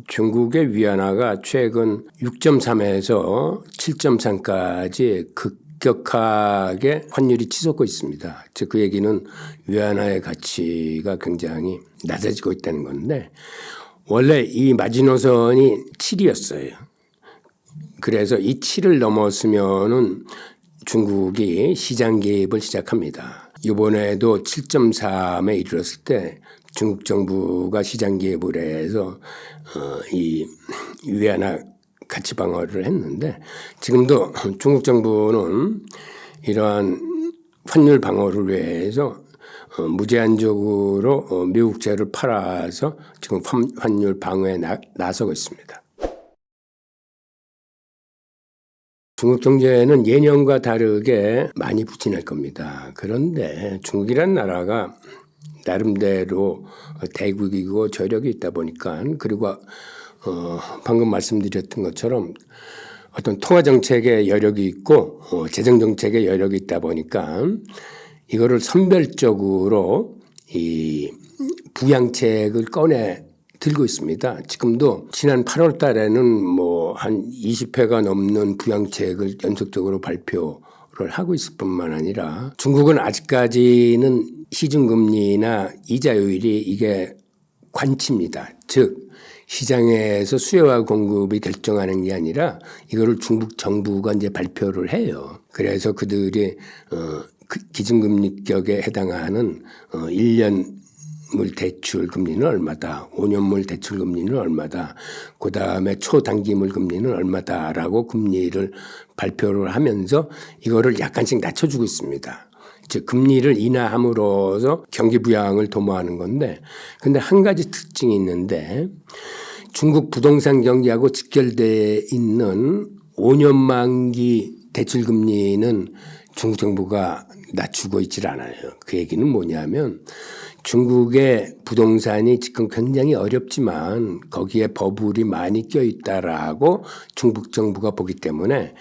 중국의 위안화가 최근 6.3에서 7.3까지 급격하게 환율이 치솟고 있습니다. 즉 그 얘기는 위안화의 가치가 굉장히 낮아지고 있다는 건데 원래 이 마지노선이 7이었어요. 그래서 이 7을 넘었으면은 중국이 시장 개입을 시작합니다. 이번에도 7.3에 이르렀을 때 중국 정부가 시장 개입을 해서 이 위안화 가치 방어를 했는데 지금도 중국 정부는 이러한 환율 방어를 위해서 무제한적으로 미국채를 팔아서 지금 환율 방어에 나서고 있습니다. 중국 경제는 예년과 다르게 많이 부진할 겁니다. 그런데 중국이란 나라가 나름대로 대국이고 저력이 있다 보니까 그리고 방금 말씀드렸던 것처럼 어떤 통화 정책의 여력이 있고 재정 정책의 여력이 있다 보니까 이거를 선별적으로 이 부양책을 꺼내 들고 있습니다. 지금도 지난 8월 달에는 뭐 한 20회가 넘는 부양책을 연속적으로 발표를 하고 있을 뿐만 아니라 중국은 아직까지는 시중금리나 이자율이 이게 관치입니다. 즉 시장에서 수요와 공급이 결정하는 게 아니라 이거를 중국 정부가 이제 발표를 해요. 그래서 그들이 기준금리격에 해당하는 1년 물 대출 금리는 얼마다, 5년물 대출 금리는 얼마다, 그 다음에 초단기물 금리는 얼마다라고 금리를 발표를 하면서 이거를 약간씩 낮춰주고 있습니다. 즉 금리를 인하함으로써 경기 부양을 도모하는 건데, 근데 한 가지 특징이 있는데 중국 부동산 경기하고 직결되어 있는 5년 만기 대출 금리는 중국 정부가 낮추고 있질 않아요. 그 얘기는 뭐냐면 중국의 부동산이 지금 굉장히 어렵지만 거기에 버블이 많이 껴있다라고 중국 정부가 보기 때문에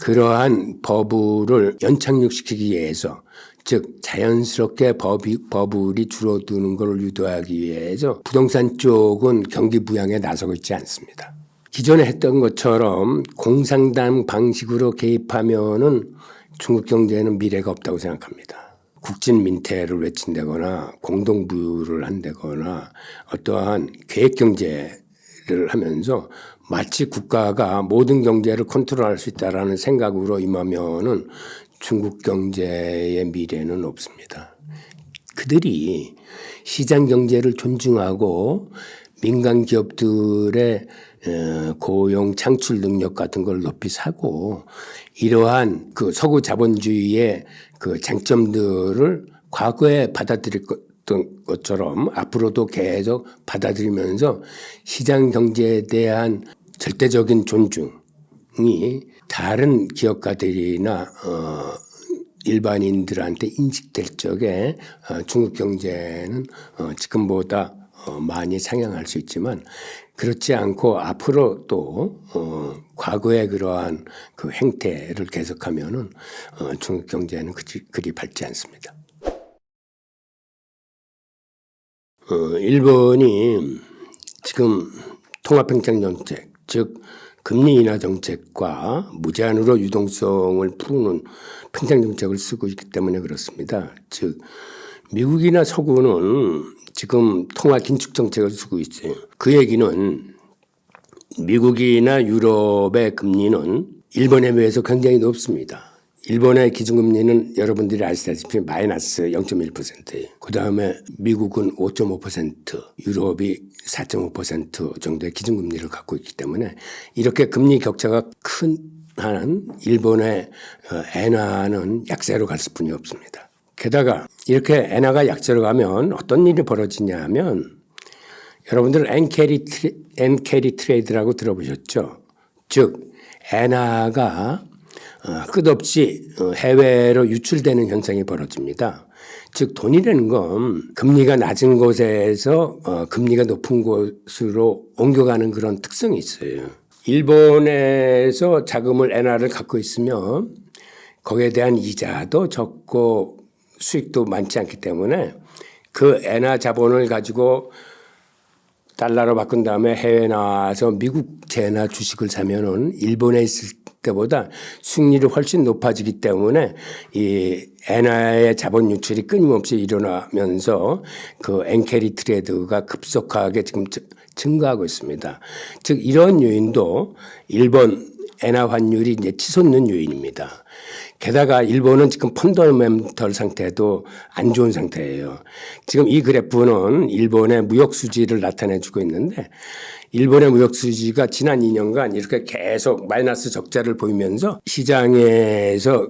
그러한 버블을 연착륙시키기 위해서 즉 자연스럽게 버블이 줄어드는 것을 유도하기 위해서 부동산 쪽은 경기 부양에 나서고 있지 않습니다. 기존에 했던 것처럼 공상당 방식으로 개입하면은 중국 경제에는 미래가 없다고 생각합니다. 국진 민태를 외친다거나 공동부유를 한다거나 어떠한 계획 경제를 하면서 마치 국가가 모든 경제를 컨트롤할 수 있다라는 생각으로 임하면은 중국 경제의 미래는 없습니다. 그들이 시장 경제를 존중하고 민간 기업들의 고용 창출 능력 같은 걸 높이 사고 이러한 그 서구 자본주의의 그 장점들을 과거에 받아들였던 것처럼 앞으로도 계속 받아들이면서 시장 경제에 대한 절대적인 존중이 다른 기업가들이나 일반인들한테 인식될 적에 중국 경제는 지금보다 많이 상향할 수 있지만 그렇지 않고 앞으로 또 과거의 그러한 그 행태를 계속하면은 중국 경제는 그리 밝지 않습니다. 일본이 지금 통합팽창 정책, 즉 금리 인하 정책과 무제한으로 유동성을 푸는 팽창 정책을 쓰고 있기 때문에 그렇습니다. 즉 미국이나 서구는 지금 통화 긴축 정책을 쓰고 있어요. 그 얘기는 미국이나 유럽의 금리는 일본에 비해서 굉장히 높습니다. 일본의 기준금리는 여러분들이 아시다시피 마이너스 0.1%예요. 그다음에 미국은 5.5%, 유럽이 4.5% 정도의 기준금리를 갖고 있기 때문에 이렇게 금리 격차가 큰 한 일본의 엔화는 약세로 갈 수뿐이 없습니다. 게다가 이렇게 엔화가 약세로 가면 어떤 일이 벌어지냐 하면 여러분들 엔캐리 트레이드라고 들어보셨죠? 즉 엔화가 끝없이 해외로 유출되는 현상이 벌어집니다. 즉 돈이라는 건 금리가 낮은 곳에서 금리가 높은 곳으로 옮겨가는 그런 특성이 있어요. 일본에서 자금을 엔화를 갖고 있으면 거기에 대한 이자도 적고 수익도 많지 않기 때문에 그 엔화 자본을 가지고 달러로 바꾼 다음에 해외에 나와서 미국 재나 주식을 사면은 일본에 있을 때보다 수익률이 훨씬 높아지기 때문에 이 엔화의 자본 유출이 끊임없이 일어나면서 그 엔캐리 트레이드가 급속하게 지금 증가하고 있습니다. 즉 이런 요인도 일본 엔화 환율이 이제 치솟는 요인입니다. 게다가 일본은 지금 펀더멘털 상태도 안 좋은 상태예요. 지금 이 그래프는 일본의 무역 수지를 나타내주고 있는데 일본의 무역 수지가 지난 2년간 이렇게 계속 마이너스 적자를 보이면서 시장에서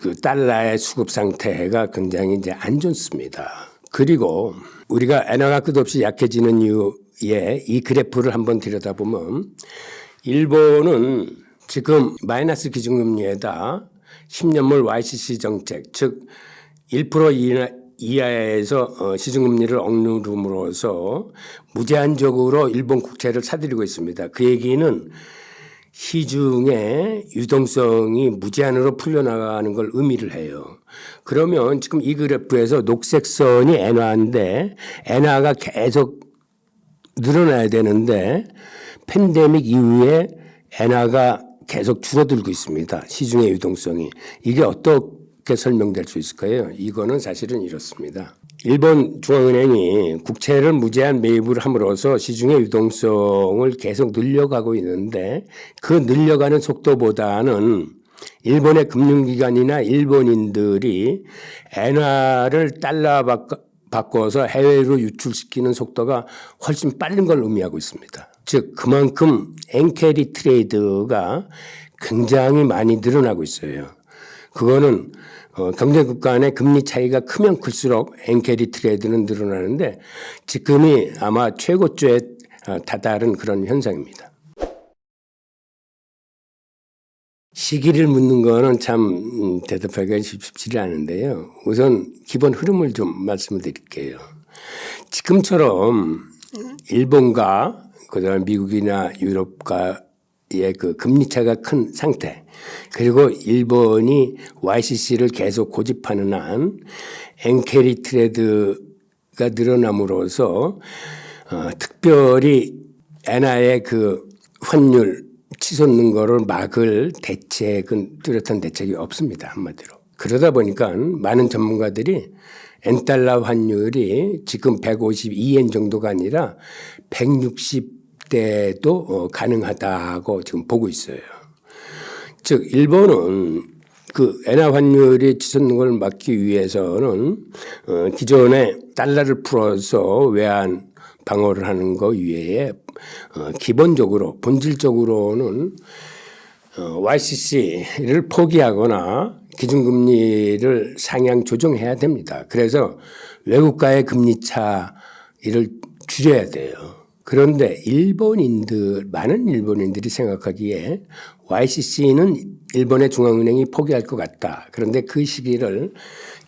그 달러의 수급 상태가 굉장히 이제 안 좋습니다. 그리고 우리가 엔화가 끝없이 약해지는 이유에 이 그래프를 한번 들여다보면 일본은 지금 마이너스 기준금리에다 10년물 YCC 정책, 즉 1% 이하에서 시중금리를 억누름으로써 무제한적으로 일본 국채를 사들이고 있습니다. 그 얘기는 시중의 유동성이 무제한으로 풀려나가는 걸 의미를 해요. 그러면 지금 이 그래프에서 녹색 선이 엔화인데 엔화가 계속 늘어나야 되는데 팬데믹 이후에 엔화가 계속 줄어들고 있습니다. 시중의 유동성이. 이게 어떻게 설명될 수 있을까요? 이거는 사실은 이렇습니다. 일본 중앙은행이 국채를 무제한 매입을 함으로써 시중의 유동성을 계속 늘려가고 있는데 그 늘려가는 속도보다는 일본의 금융기관이나 일본인들이 엔화를 달러 바꿔서 해외로 유출시키는 속도가 훨씬 빠른 걸 의미하고 있습니다. 즉 그만큼 엔캐리 트레이드가 굉장히 많이 늘어나고 있어요. 그거는 경제국 간의 금리 차이가 크면 클수록 엔캐리 트레이드는 늘어나는데 지금이 아마 최고조에 다다른 그런 현상입니다. 시기를 묻는 거는 참 대답하기가 쉽지 않은데요. 우선 기본 흐름을 좀 말씀을 드릴게요. 지금처럼 일본과 그다음에 미국이나 유럽과의 그 금리 차가 큰 상태, 그리고 일본이 YCC를 계속 고집하는 한 엔캐리 트레이드가 늘어남으로써 특별히 엔화의 그 환율 치솟는 거를 막을 대책은 뚜렷한 대책이 없습니다. 한마디로. 그러다 보니까 많은 전문가들이 엔달러 환율이 지금 152엔 정도가 아니라 160대도 가능하다고 지금 보고 있어요. 즉 일본은 그 엔화 환율이 치솟는 걸 막기 위해서는 기존에 달러를 풀어서 외환 방어를 하는 거 이외에 기본적으로 본질적으로는 YCC를 포기하거나 기준금리를 상향 조정해야 됩니다. 그래서 외국과의 금리 차이를 줄여야 돼요. 그런데 많은 일본인들이 생각하기에 YCC는 일본의 중앙은행이 포기할 것 같다. 그런데 그 시기를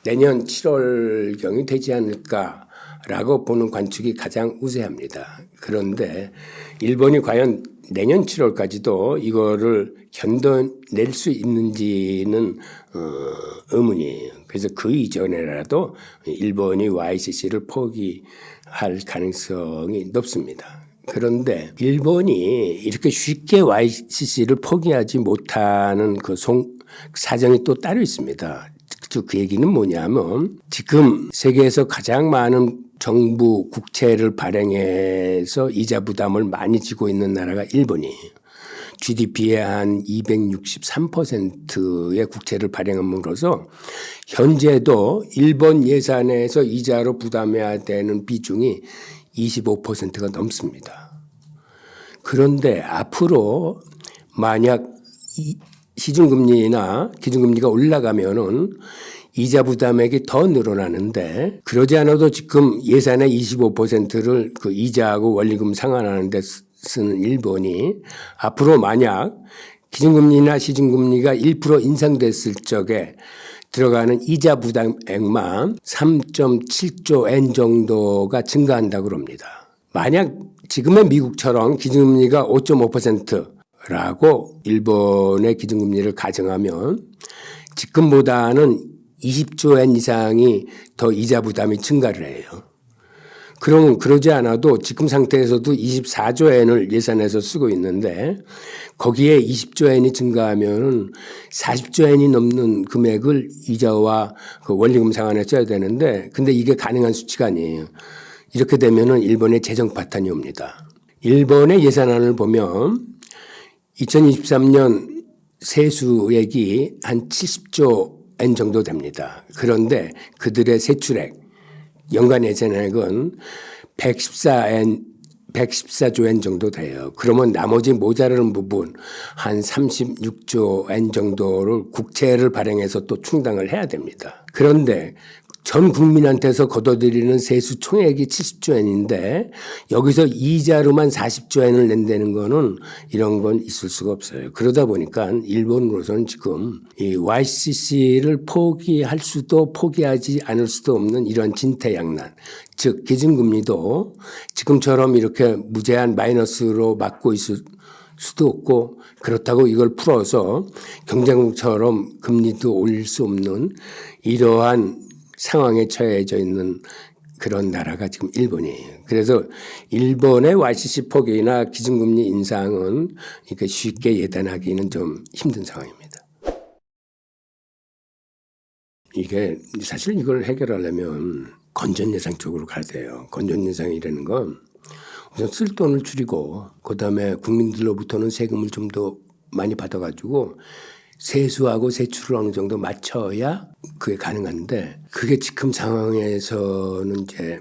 내년 7월경이 되지 않을까라고 보는 관측이 가장 우세합니다. 그런데 일본이 과연 내년 7월까지도 이거를 견뎌낼 수 있는지는 의문이에요. 그래서 그 이전에라도 일본이 YCC를 포기할 가능성이 높습니다. 그런데 일본이 이렇게 쉽게 YCC를 포기하지 못하는 그 사정이 또 따로 있습니다. 그 얘기는 뭐냐면 지금 세계에서 가장 많은 정부 국채를 발행해서 이자 부담을 많이 지고 있는 나라가 일본이에요. GDP의 한 263%의 국채를 발행함으로써 현재도 일본 예산에서 이자로 부담해야 되는 비중이 25%가 넘습니다. 그런데 앞으로 만약 시중금리나 기준금리가 올라가면은 이자 부담액이 더 늘어나는데 그러지 않아도 지금 예산의 25%를 그 이자하고 원리금 상환하는 데 쓰는 일본이 앞으로 만약 기준금리나 시중금리가 1% 인상됐을 적에 들어가는 이자 부담액만 3.7조 엔 정도가 증가한다고 합니다. 만약 지금의 미국처럼 기준금리가 5.5%라고 일본의 기준금리를 가정하면 지금보다는 20조 엔 이상이 더 이자 부담이 증가를 해요. 그러면 그러지 않아도 지금 상태에서도 24조 엔을 예산에서 쓰고 있는데 거기에 20조 엔이 증가하면 40조 엔이 넘는 금액을 이자와 그 원리금 상환에 써야 되는데 근데 이게 가능한 수치가 아니에요. 이렇게 되면은 일본의 재정 파탄이 옵니다. 일본의 예산안을 보면 2023년 세수액이 한 70조 엔 정도 됩니다. 그런데 그들의 세출액, 연간 예산액은 114조 엔 정도 돼요. 그러면 나머지 모자라는 부분 한 36조 엔 정도를 국채를 발행해서 또 충당을 해야 됩니다. 그런데 전 국민한테서 걷어들이는 세수 총액이 70조 엔인데 여기서 이자로만 40조 엔을 낸다는 거는 이런 건 있을 수가 없어요. 그러다 보니까 일본으로서는 지금 이 YCC를 포기할 수도 포기하지 않을 수도 없는 이런 진퇴양난, 즉 기준금리도 지금처럼 이렇게 무제한 마이너스로 막고 있을 수도 없고 그렇다고 이걸 풀어서 경제국처럼 금리도 올릴 수 없는 이러한 상황에 처해져 있는 그런 나라가 지금 일본이에요. 그래서 일본의 YCC 포기나 기준금리 인상은 이렇게 쉽게 예단하기는 좀 힘든 상황입니다. 이게 사실 이걸 해결하려면 건전예산 쪽으로 가야 돼요. 건전예산이라는 건 우선 쓸 돈을 줄이고 그다음에 국민들로부터는 세금을 좀 더 많이 받아가지고 세수하고 세출을 어느 정도 맞춰야 그게 가능한데 그게 지금 상황에서는 이제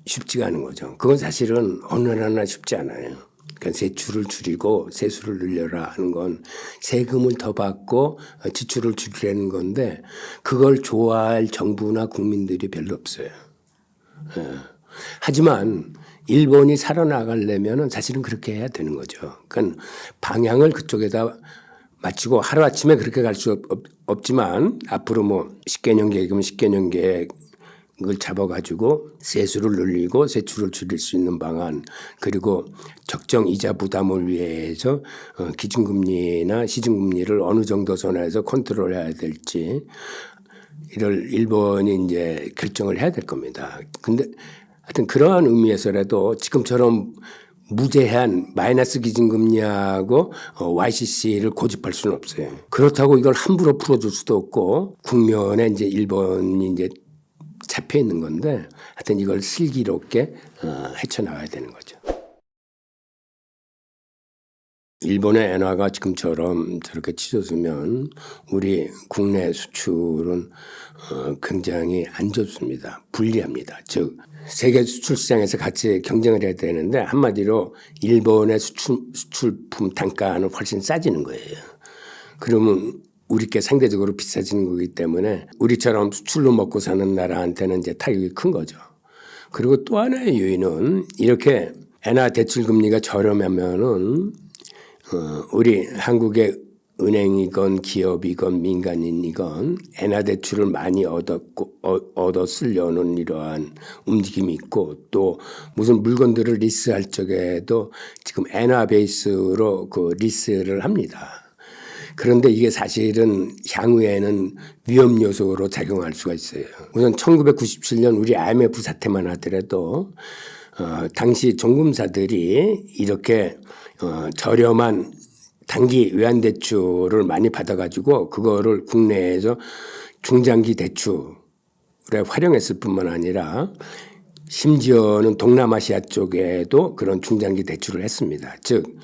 쉽지가 않은 거죠. 그건 사실은 어느 나라나 쉽지 않아요. 그러니까 세출을 줄이고 세수를 늘려라 하는 건 세금을 더 받고 지출을 줄이라는 건데 그걸 좋아할 정부나 국민들이 별로 없어요. 하지만 일본이 살아나가려면 사실은 그렇게 해야 되는 거죠. 그러니까 방향을 그쪽에다 맞추고 하루아침에 그렇게 갈 수 없지만 앞으로 뭐 10개년 계획이면 10개년 계획을 잡아가지고 세수를 늘리고 세출을 줄일 수 있는 방안 그리고 적정 이자 부담을 위해서 기준금리나 시중금리를 어느 정도 선에서 컨트롤해야 될지 이를 일본이 이제 결정을 해야 될 겁니다. 근데 하여튼 그러한 의미에서라도 지금처럼 무제한 마이너스 기준금리하고 YCC를 고집할 수는 없어요. 그렇다고 이걸 함부로 풀어줄 수도 없고 국면에 이제 일본이 이제 잡혀 있는 건데 하여튼 이걸 슬기롭게 헤쳐나가야 되는 거죠. 일본의 엔화가 지금처럼 저렇게 치솟으면 우리 국내 수출은 굉장히 안 좋습니다. 불리합니다. 즉 세계 수출 시장에서 같이 경쟁을 해야 되는데 한마디로 일본의 수출품 단가는 훨씬 싸지는 거예요. 그러면 우리께 상대적으로 비싸지는 거기 때문에 우리처럼 수출로 먹고 사는 나라한테는 이제 타격이 큰 거죠. 그리고 또 하나의 요인은 이렇게 엔화 대출 금리가 저렴하면은 우리 한국의 은행이건 기업이건 민간인이건 엔화 대출을 많이 얻어 쓰려는 이러한 움직임이 있고 또 무슨 물건들을 리스할 적에도 지금 엔화 베이스로 그 리스를 합니다. 그런데 이게 사실은 향후에는 위험 요소로 작용할 수가 있어요. 우선 1997년 우리 IMF 사태만 하더라도 당시 종금사들이 이렇게 저렴한 단기 외환대출을 많이 받아가지고 그거를 국내에서 중장기 대출에 활용했을 뿐만 아니라 심지어는 동남아시아 쪽에도 그런 중장기 대출을 했습니다. 즉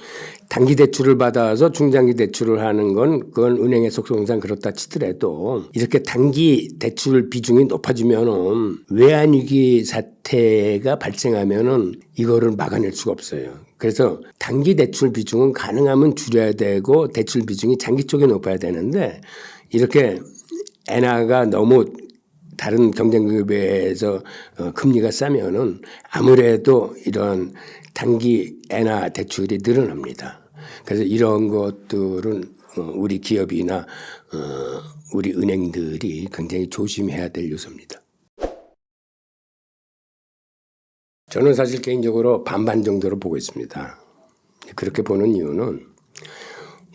단기 대출을 받아서 중장기 대출을 하는 건 그건 은행의 속성상 그렇다 치더라도 이렇게 단기 대출 비중이 높아지면은 외환위기 사태가 발생하면은 이거를 막아낼 수가 없어요. 그래서 단기 대출 비중은 가능하면 줄여야 되고 대출 비중이 장기 쪽에 높아야 되는데 이렇게 엔화가 너무 다른 경쟁국에 비해서 금리가 싸면은 아무래도 이런 단기 엔화 대출이 늘어납니다. 그래서 이런 것들은 우리 기업이나 우리 은행들이 굉장히 조심해야 될 요소입니다. 저는 사실 개인적으로 반반 정도로 보고 있습니다. 그렇게 보는 이유는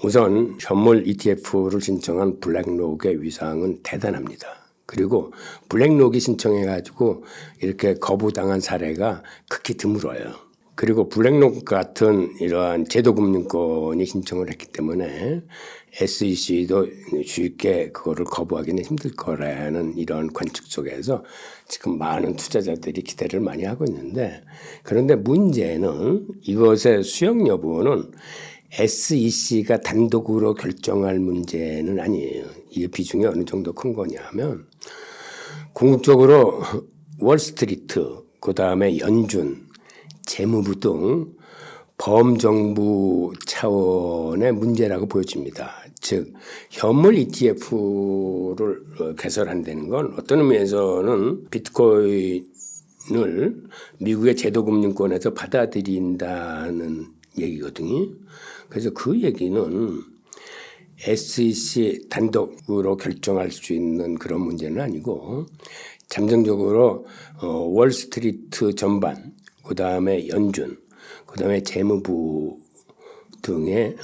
우선 현물 ETF를 신청한 블랙록의 위상은 대단합니다. 그리고 블랙록이 신청해가지고 이렇게 거부당한 사례가 극히 드물어요. 그리고 블랙록 같은 이러한 제도금융권이 신청을 했기 때문에 SEC도 쉽게 그거를 거부하기는 힘들 거라는 이런 관측 속에서 지금 많은 투자자들이 기대를 많이 하고 있는데 그런데 문제는 이것의 수용 여부는 SEC가 단독으로 결정할 문제는 아니에요. 이게 비중이 어느 정도 큰 거냐면 궁극적으로 월스트리트, 그다음에 연준, 재무부 등 범정부 차원의 문제라고 보여집니다. 즉 현물 ETF를 개설한다는 건 어떤 의미에서는 비트코인을 미국의 제도금융권에서 받아들인다는 얘기거든요. 그래서 그 얘기는 SEC 단독으로 결정할 수 있는 그런 문제는 아니고 잠정적으로 월스트리트 전반, 그다음에 연준, 그다음에 재무부 등의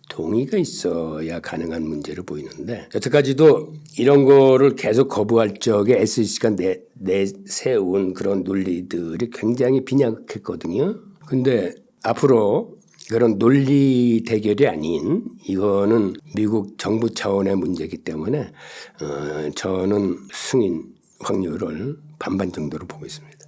동의가 있어야 가능한 문제로 보이는데 여태까지도 이런 거를 계속 거부할 적에 SEC가 내세운 그런 논리들이 굉장히 빈약했거든요. 근데 앞으로 그런 논리 대결이 아닌 이거는 미국 정부 차원의 문제이기 때문에 저는 승인 확률을 반반 정도로 보고 있습니다.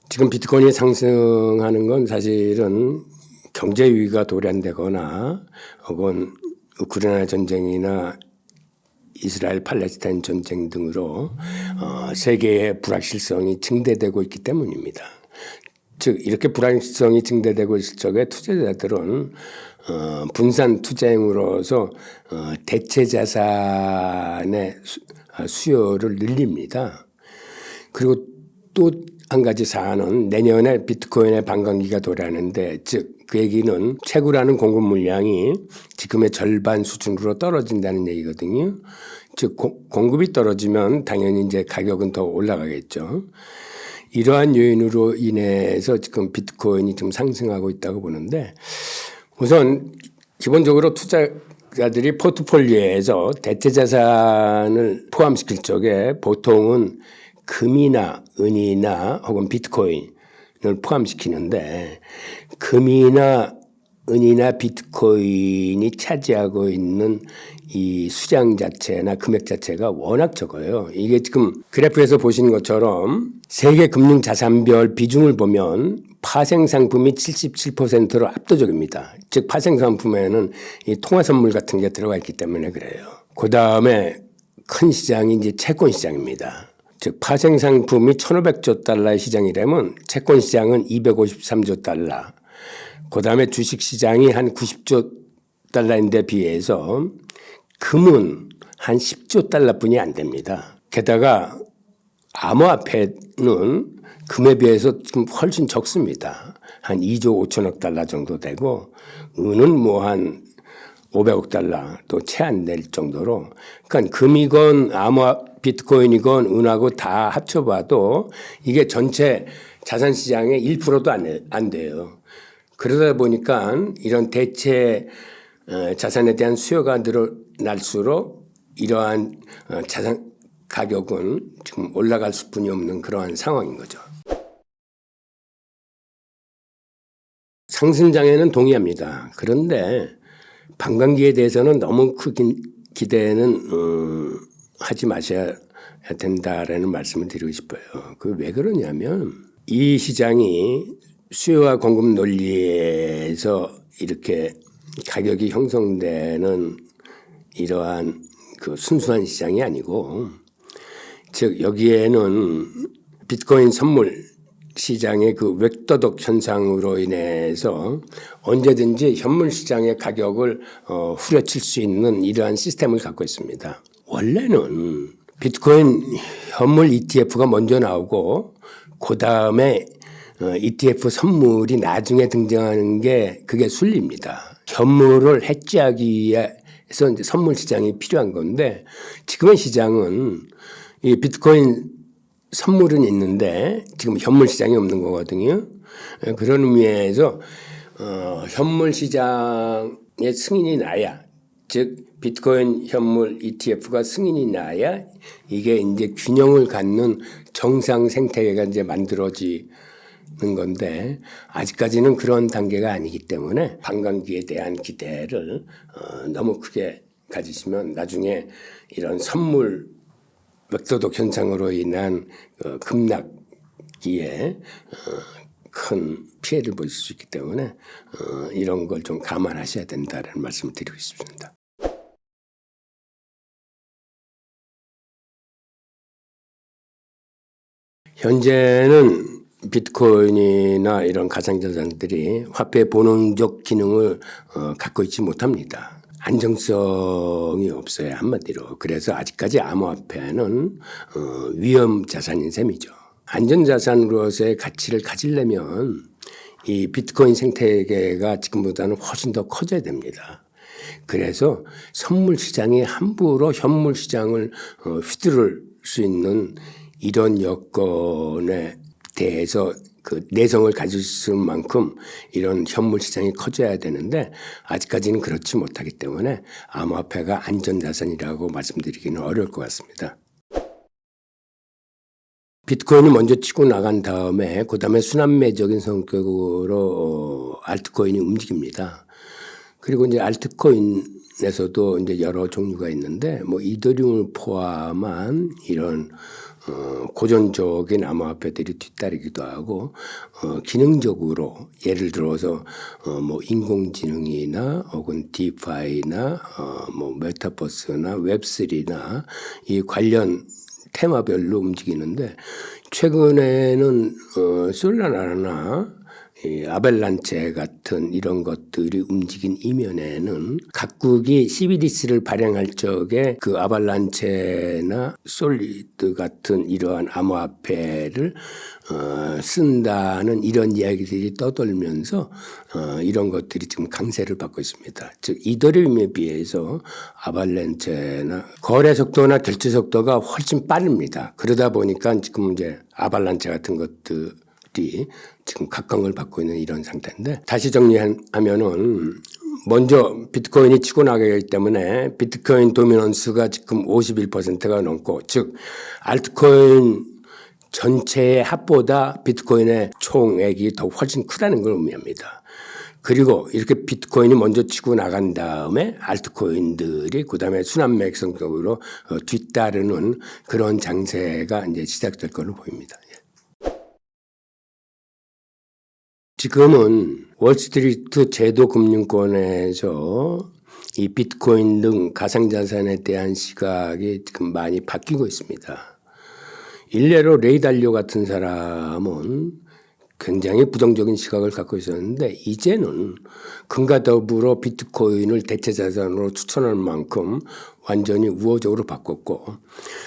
지금 비트코인이 상승하는 건 사실은 경제 위기가 도래한다거나 혹은 우크라이나 전쟁이나 이스라엘 팔레스타인 전쟁 등으로 세계의 불확실성이 증대되고 있기 때문입니다. 즉 이렇게 불확실성이 증대되고 있을 적에 투자자들은 분산 투자행으로서 대체 자산의 수요를 늘립니다. 그리고 또 한 가지 사안은 내년에 비트코인의 반감기가 도래하는데 즉 그 얘기는 채굴하는 공급 물량이 지금의 절반 수준으로 떨어진다는 얘기거든요. 즉 공급이 떨어지면 당연히 이제 가격은 더 올라가겠죠. 이러한 요인으로 인해서 지금 비트코인이 좀 상승하고 있다고 보는데 우선 기본적으로 투자자들이 포트폴리오에서 대체 자산을 포함시킬 적에 보통은 금이나 은이나 혹은 비트코인을 포함시키는데 금이나 은이나 비트코인이 차지하고 있는 이 수량 자체나 금액 자체가 워낙 적어요. 이게 지금 그래프에서 보시는 것처럼 세계 금융 자산별 비중을 보면 파생 상품이 77%로 압도적입니다. 즉 파생 상품에는 이 통화 선물 같은 게 들어가 있기 때문에 그래요. 그 다음에 큰 시장이 이제 채권 시장입니다. 즉 파생 상품이 1,500조 달러의 시장이라면 채권 시장은 253조 달러. 그 다음에 주식 시장이 한 90조 달러인데 비해서 금은 한 10조 달러뿐이 안 됩니다. 게다가 암호화폐는 금에 비해서 지금 훨씬 적습니다. 한 2조 5천억 달러 정도 되고 은은 뭐 한 500억 달러 또 채 안 될 정도로 그러니까 금이건 비트코인이건 은하고 다 합쳐봐도 이게 전체 자산시장의 1%도 안 돼요. 그러다 보니까 이런 대체 자산에 대한 수요가 늘어날수록 이러한 자산 가격은 지금 올라갈 수뿐이 없는 그러한 상황인 거죠. 상승장에는 동의합니다. 그런데 반감기에 대해서는 너무 큰 기대는 하지 마셔야 된다라는 말씀을 드리고 싶어요. 그 왜 그러냐면 이 시장이 수요와 공급 논리에서 이렇게 가격이 형성되는 이러한 그 순수한 시장이 아니고 즉 여기에는 비트코인 선물 시장의 그 웹도덕 현상으로 인해서 언제든지 현물 시장의 가격을 후려칠 수 있는 이러한 시스템을 갖고 있습니다. 원래는 비트코인 현물 ETF가 먼저 나오고 그 다음에 ETF 선물이 나중에 등장하는 게 그게 순리입니다. 현물을 해지하기 위해서 이제 선물 시장이 필요한 건데 지금의 시장은 이 비트코인 선물은 있는데 지금 현물 시장이 없는 거거든요. 그런 의미에서 현물 시장의 승인이 나야 즉 비트코인 현물 ETF가 승인이 나야 이게 이제 균형을 갖는 정상 생태계가 이제 만들어지는 건데 아직까지는 그런 단계가 아니기 때문에 반감기에 대한 기대를 너무 크게 가지시면 나중에 이런 선물 웹도덕 현상으로 인한 급락기에 큰 피해를 보실 수 있기 때문에 이런 걸 좀 감안하셔야 된다는 말씀을 드리고 싶습니다. 현재는 비트코인이나 이런 가상자산들이 화폐의 본능적 기능을 갖고 있지 못합니다. 안정성이 없어요, 한마디로. 그래서 아직까지 암호화폐는 위험 자산인 셈이죠. 안전자산으로서의 가치를 가지려면 이 비트코인 생태계가 지금보다는 훨씬 더 커져야 됩니다. 그래서 선물 시장이 함부로 현물 시장을 휘두를 수 있는 이런 여건에 대해서 그 내성을 가질 만큼 이런 현물 시장이 커져야 되는데 아직까지는 그렇지 못하기 때문에 암호화폐가 안전자산이라고 말씀드리기는 어려울 것 같습니다. 비트코인이 먼저 치고 나간 다음에 그다음에 순환매적인 성격으로 알트코인이 움직입니다. 그리고 이제 알트코인에서도 이제 여러 종류가 있는데 뭐 이더리움을 포함한 이런 고전적인 암호화폐들이 뒤따르기도 하고 기능적으로 예를 들어서 뭐 인공지능이나 혹은 디파이나 뭐 메타버스나 웹3나 이 관련 테마별로 움직이는데 최근에는 솔라나나 이 아벨란체 같은 이런 것들이 움직인 이면에는 각국이 CBDC를 발행할 적에 그 아발란체나 솔리드 같은 이러한 암호화폐를 쓴다는 이런 이야기들이 떠돌면서 이런 것들이 지금 강세를 받고 있습니다. 즉 이더리움에 비해서 아발란체나 거래 속도나 결제 속도가 훨씬 빠릅니다. 그러다 보니까 지금 이제 아발란체 같은 것들이 지금 각광을 받고 있는 이런 상태인데 다시 정리하면은 먼저 비트코인이 치고 나가기 때문에 비트코인 도미넌스가 지금 51%가 넘고 즉 알트코인 전체의 합보다 비트코인의 총액이 더 훨씬 크다는 걸 의미합니다. 그리고 이렇게 비트코인이 먼저 치고 나간 다음에 알트코인들이 그다음에 순환매적 성격으로 뒤따르는 그런 장세가 이제 시작될 걸로 보입니다. 지금은 월스트리트 제도금융권에서 이 비트코인 등 가상자산에 대한 시각이 지금 많이 바뀌고 있습니다. 일례로 레이 달리오 같은 사람은 굉장히 부정적인 시각을 갖고 있었는데 이제는 금과 더불어 비트코인을 대체자산으로 추천할 만큼 완전히 우호적으로 바꿨고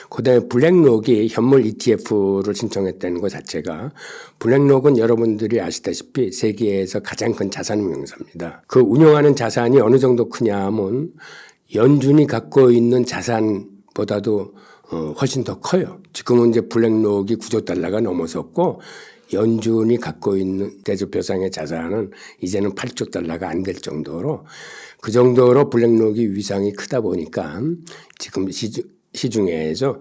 그다음에 블랙록이 현물 ETF를 신청했다는 것 자체가 블랙록은 여러분들이 아시다시피 세계에서 가장 큰 자산운용사입니다. 그 운용하는 자산이 어느 정도 크냐 하면 연준이 갖고 있는 자산보다도 훨씬 더 커요. 지금은 이제 블랙록이 9조 달러가 넘어섰고 연준이 갖고 있는 대조표상의 자산은 이제는 8조 달러가 안 될 정도로 그 정도로 블랙록이 위상이 크다 보니까 지금 시중에서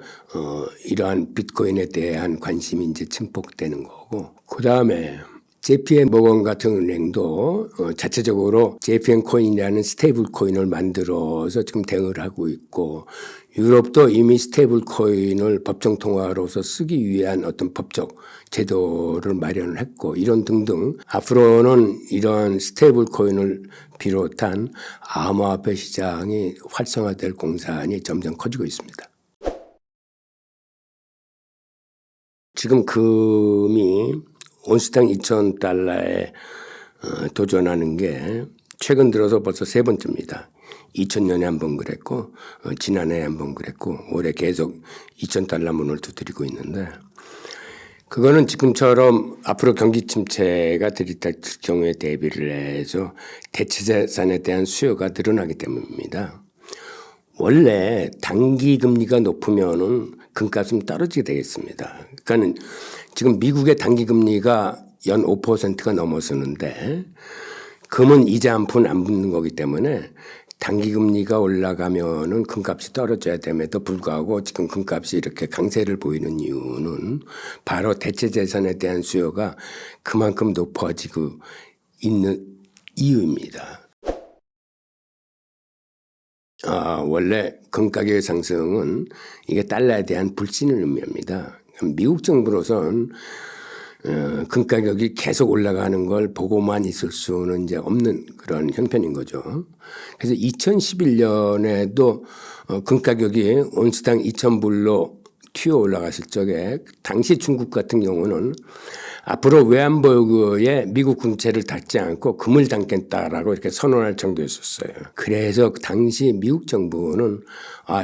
이러한 비트코인에 대한 관심이 이제 증폭되는 거고 그 다음에 JPMorgan 같은 은행도 자체적으로 JPM 코인이라는 스테이블 코인을 만들어서 지금 대응을 하고 있고 유럽도 이미 스테이블 코인을 법정 통화로서 쓰기 위한 어떤 법적 제도를 마련을 했고 이런 등등 앞으로는 이런 스테이블 코인을 비롯한 암호화폐 시장이 활성화될 공산이 점점 커지고 있습니다. 지금 금이 온스당 2,000달러에 도전하는 게 최근 들어서 벌써 세 번째입니다. 2000년에 한 번 그랬고 지난해에 한 번 그랬고 올해 계속 2,000달러 문을 두드리고 있는데 그거는 지금처럼 앞으로 경기 침체가 들이닥칠 경우에 대비를 해서 대체자산에 대한 수요가 늘어나기 때문입니다. 원래 단기 금리가 높으면은 금값은 떨어지게 되겠습니다. 그러니까 지금 미국의 단기 금리가 연 5%가 넘어서는데 금은 이자 한 푼 안 붙는 거기 때문에 단기 금리가 올라가면은 금값이 떨어져야 됨에도 불구하고 지금 금값이 이렇게 강세를 보이는 이유는 바로 대체 재산에 대한 수요가 그만큼 높아지고 있는 이유입니다. 원래 금 가격의 상승은 이게 달러에 대한 불신을 의미합니다. 미국 정부로선 금 가격이 계속 올라가는 걸 보고만 있을 수는 이제 없는 그런 형편인 거죠. 그래서 2011년에도 금 가격이 온스당 2,000불로 튀어 올라갔을 적에 당시 중국 같은 경우는 앞으로 외환보유고에 미국 국채를 닫지 않고 금을 담겠다라고 이렇게 선언할 정도였었어요. 그래서 당시 미국 정부는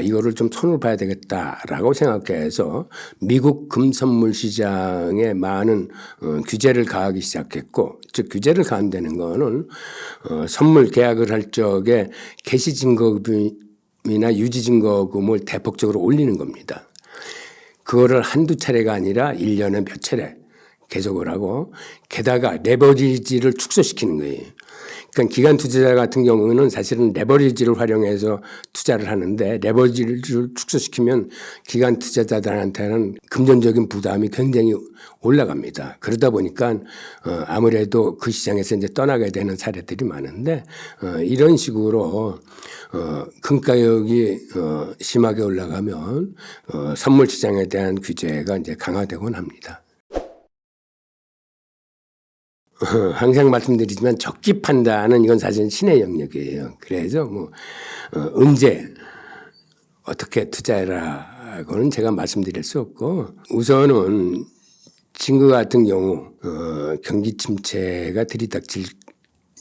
이거를 좀 손을 봐야 되겠다라고 생각해서 미국 금 선물 시장에 많은 규제를 가하기 시작했고, 즉 규제를 가한다는 거는 선물 계약을 할 적에 개시 증거금이나 유지 증거금을 대폭적으로 올리는 겁니다. 그거를 한두 차례가 아니라 1년에 몇 차례 계속을 하고 게다가 레버리지를 축소시키는 거예요. 그러니까 기관 투자자 같은 경우는 사실은 레버리지를 활용해서 투자를 하는데 레버리지를 축소시키면 기관 투자자들한테는 금전적인 부담이 굉장히 올라갑니다. 그러다 보니까 아무래도 그 시장에서 이제 떠나게 되는 사례들이 많은데 이런 식으로 금 가격이 심하게 올라가면 선물 시장에 대한 규제가 이제 강화되곤 합니다. 항상 말씀드리지만 적기 판단은 이건 사실 신의 영역이에요. 그래서 언제 어떻게 투자해라고는 제가 말씀드릴 수 없고 우선은 지금 같은 경우 경기 침체가 들이닥칠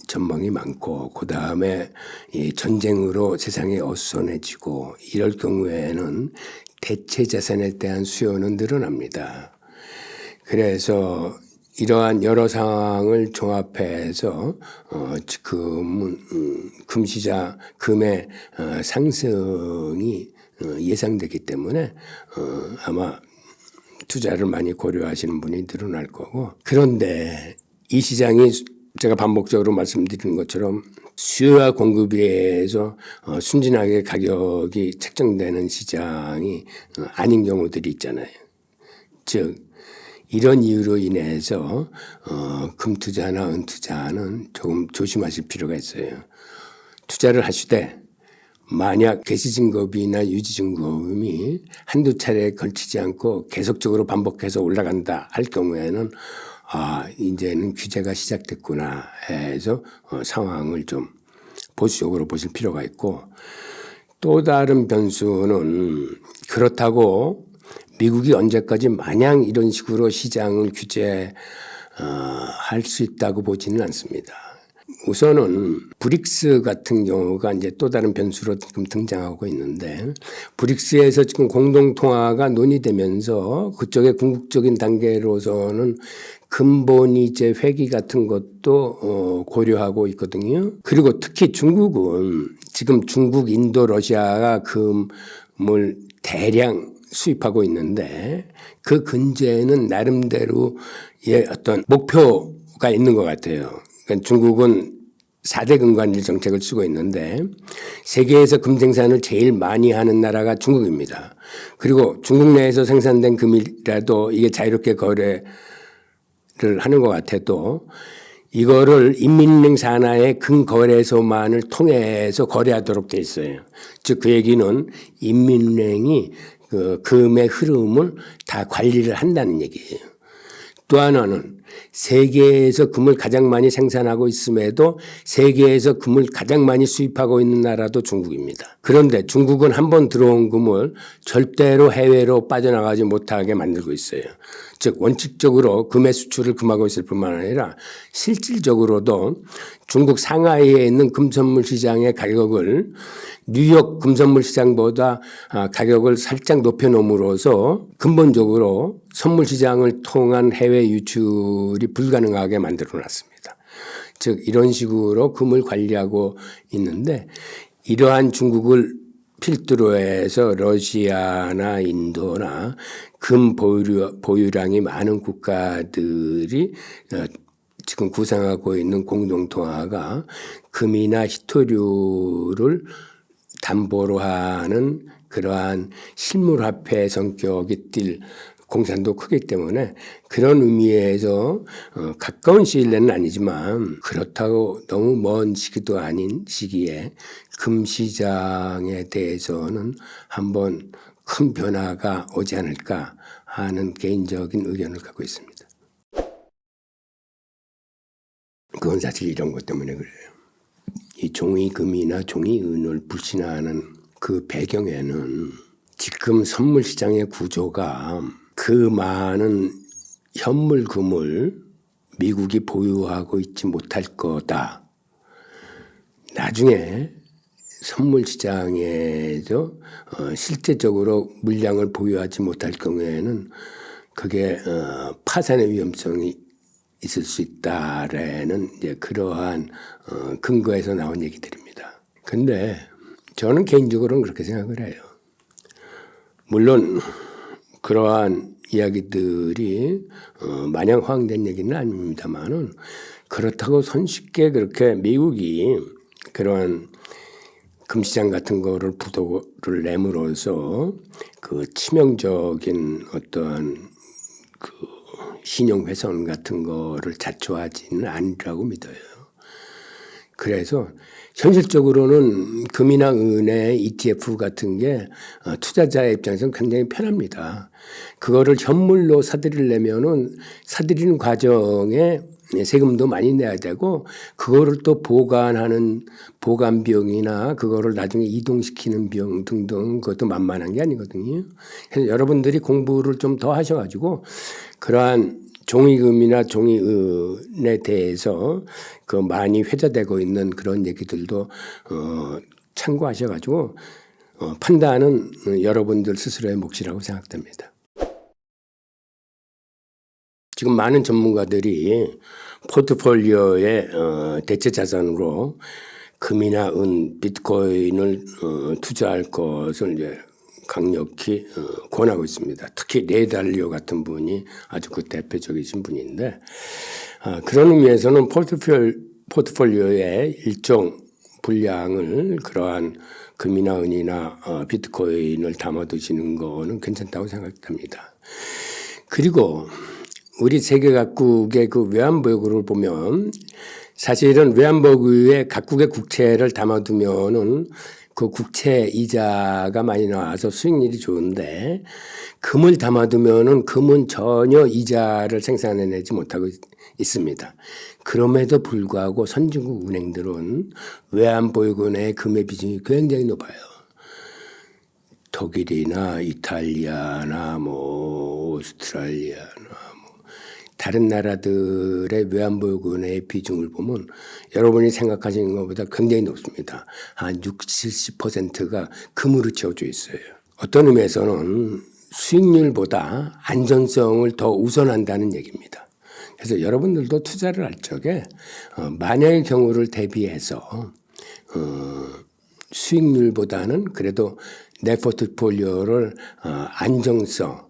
전망이 많고 그 다음에 이 전쟁으로 세상이 어수선해지고 이럴 경우에는 대체 자산에 대한 수요는 늘어납니다. 그래서 이러한 여러 상황을 종합해서 지금은 금시장 금의 상승이 예상되기 때문에 아마 투자를 많이 고려하시는 분이 늘어날 거고 그런데 이 시장이 제가 반복적으로 말씀드리는 것처럼 수요와 공급에 의해서 순진하게 가격이 책정되는 시장이 아닌 경우들이 있잖아요. 즉 이런 이유로 인해서 금 투자나 은 투자는 조금 조심하실 필요가 있어요. 투자를 하시되 만약 개시증거비나 유지증거금이 한두 차례에 걸치지 않고 계속적으로 반복해서 올라간다 할 경우에는 이제는 규제가 시작됐구나 해서 상황을 좀 보수적으로 보실 필요가 있고 또 다른 변수는 그렇다고 미국이 언제까지 마냥 이런 식으로 시장을 규제할 수 있다고 보지는 않습니다. 우선은 브릭스 같은 경우가 이제 또 다른 변수로 지금 등장하고 있는데 브릭스에서 지금 공동통화가 논의되면서 그쪽의 궁극적인 단계로서는 근본이제 회귀 같은 것도 고려하고 있거든요. 그리고 특히 중국은 지금 중국, 인도, 러시아가 금을 대량 수입하고 있는데 그 근제에는 나름대로의 어떤 목표가 있는 것 같아요. 그러니까 중국은 4대 금관일 정책을 쓰고 있는데 세계에서 금 생산을 제일 많이 하는 나라가 중국입니다. 그리고 중국 내에서 생산된 금이라도 이게 자유롭게 거래를 하는 것 같아도 이거를 인민은행 산하의 금거래소만을 통해서 거래하도록 돼 있어요. 즉 그 얘기는 인민은행이 그 금의 흐름을 다 관리를 한다는 얘기예요. 또 하나는 세계에서 금을 가장 많이 생산하고 있음에도 세계에서 금을 가장 많이 수입하고 있는 나라도 중국입니다. 그런데 중국은 한번 들어온 금을 절대로 해외로 빠져나가지 못하게 만들고 있어요. 즉 원칙적으로 금의 수출을 금하고 있을 뿐만 아니라 실질적으로도 중국 상하이에 있는 금선물 시장의 가격을 뉴욕 금선물 시장보다 가격을 살짝 높여놓음으로써 근본적으로 선물 시장을 통한 해외 유출이 불가능하게 만들어놨습니다. 즉 이런 식으로 금을 관리하고 있는데 이러한 중국을 필두로 해서 러시아나 인도나 금 보유량이 많은 국가들이 지금 구상하고 있는 공동통화가 금이나 희토류를 담보로 하는 그러한 실물화폐 성격이 띌 공산도 크기 때문에 그런 의미에서 가까운 시일 내는 아니지만 그렇다고 너무 먼 시기도 아닌 시기에 금 시장에 대해서는 한번 큰 변화가 오지 않을까 하는 개인적인 의견을 갖고 있습니다. 그건 사실 이런 것 때문에 그래요. 이 종이금이나 종이은을 불신하는 그 배경에는 지금 선물 시장의 구조가 그 많은 현물금을 미국이 보유하고 있지 못할 거다. 나중에 선물 시장에서 실제적으로 물량을 보유하지 못할 경우에는 그게 파산의 위험성이 있을 수 있다라는 이제 그러한 근거에서 나온 얘기들입니다. 근데 저는 개인적으로는 그렇게 생각을 해요. 물론 그러한 이야기들이 마냥 허황된 얘기는 아닙니다만은 그렇다고 손쉽게 그렇게 미국이 그런 금시장 같은 거를 부도를 내므로써 그 치명적인 어떠한 그 신용 훼손 같은 거를 자초하지는 않으라고 믿어요. 그래서 현실적으로는 금이나 은의 ETF 같은 게 투자자의 입장에서는 굉장히 편합니다. 그거를 현물로 사들이려면은 사들이는 과정에 세금도 많이 내야 되고 그거를 또 보관하는 보관 비용이나 그거를 나중에 이동시키는 비용 등등 그것도 만만한 게 아니거든요. 그래서 여러분들이 공부를 좀 더 하셔가지고 그러한 종이금이나 종이은에 대해서 그 많이 회자되고 있는 그런 얘기들도 참고하셔가지고 판단은 여러분들 스스로의 몫이라고 생각됩니다. 지금 많은 전문가들이 포트폴리오의 대체 자산으로 금이나 은, 비트코인을 투자할 것을 이제 강력히 권하고 있습니다. 특히 레이 달리오 같은 분이 아주 그 대표적이신 분인데 그런 의미에서는 포트폴리오의 일정 분량을 그러한 금이나 은이나 비트코인을 담아두시는 거는 괜찮다고 생각합니다. 그리고 우리 세계 각국의 그 외환보유고를 보면 사실은 외환보유고에 각국의 국채를 담아두면은 그 국채 이자가 많이 나와서 수익률이 좋은데 금을 담아두면은 금은 전혀 이자를 생산해내지 못하고 있습니다. 그럼에도 불구하고 선진국 은행들은 외환보유고 내 금의 비중이 굉장히 높아요. 독일이나 이탈리아나 오스트랄리아나 다른 나라들의 외환보유고의 비중을 보면 여러분이 생각하시는 것보다 굉장히 높습니다. 한 60, 70%가 금으로 채워져 있어요. 어떤 의미에서는 수익률보다 안전성을 더 우선한다는 얘기입니다. 그래서 여러분들도 투자를 할 적에 만약의 경우를 대비해서 수익률보다는 그래도 내 포트폴리오를 안정성을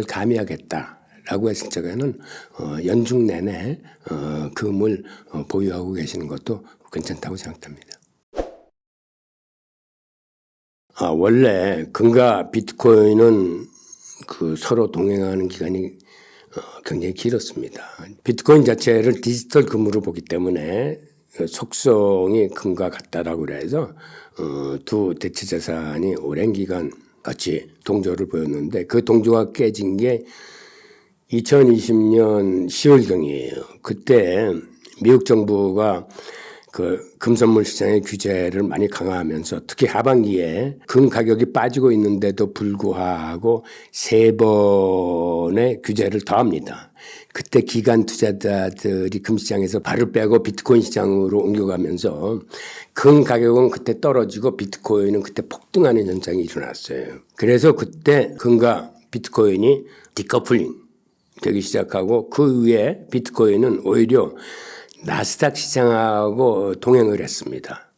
가미하겠다. 라고 했을 적에는 연중 내내 금을 보유하고 계시는 것도 괜찮다고 생각합니다. 원래 금과 비트코인은 그 서로 동행하는 기간이 굉장히 길었습니다. 비트코인 자체를 디지털 금으로 보기 때문에 속성이 금과 같다라고 그래서 두 대체 자산이 오랜 기간 같이 동조를 보였는데 그 동조가 깨진 게 2020년 10월경이에요. 그때 미국 정부가 그 금선물 시장의 규제를 많이 강화하면서 특히 하반기에 금 가격이 빠지고 있는데도 불구하고 3번의 규제를 더합니다. 그때 기관 투자자들이 금시장에서 발을 빼고 비트코인 시장으로 옮겨가면서 금 가격은 그때 떨어지고 비트코인은 그때 폭등하는 현상이 일어났어요. 그래서 그때 금과 비트코인이 디커플링 되기 시작하고 그 위에 비트코인은 오히려 나스닥 시장하고 동행을 했습니다.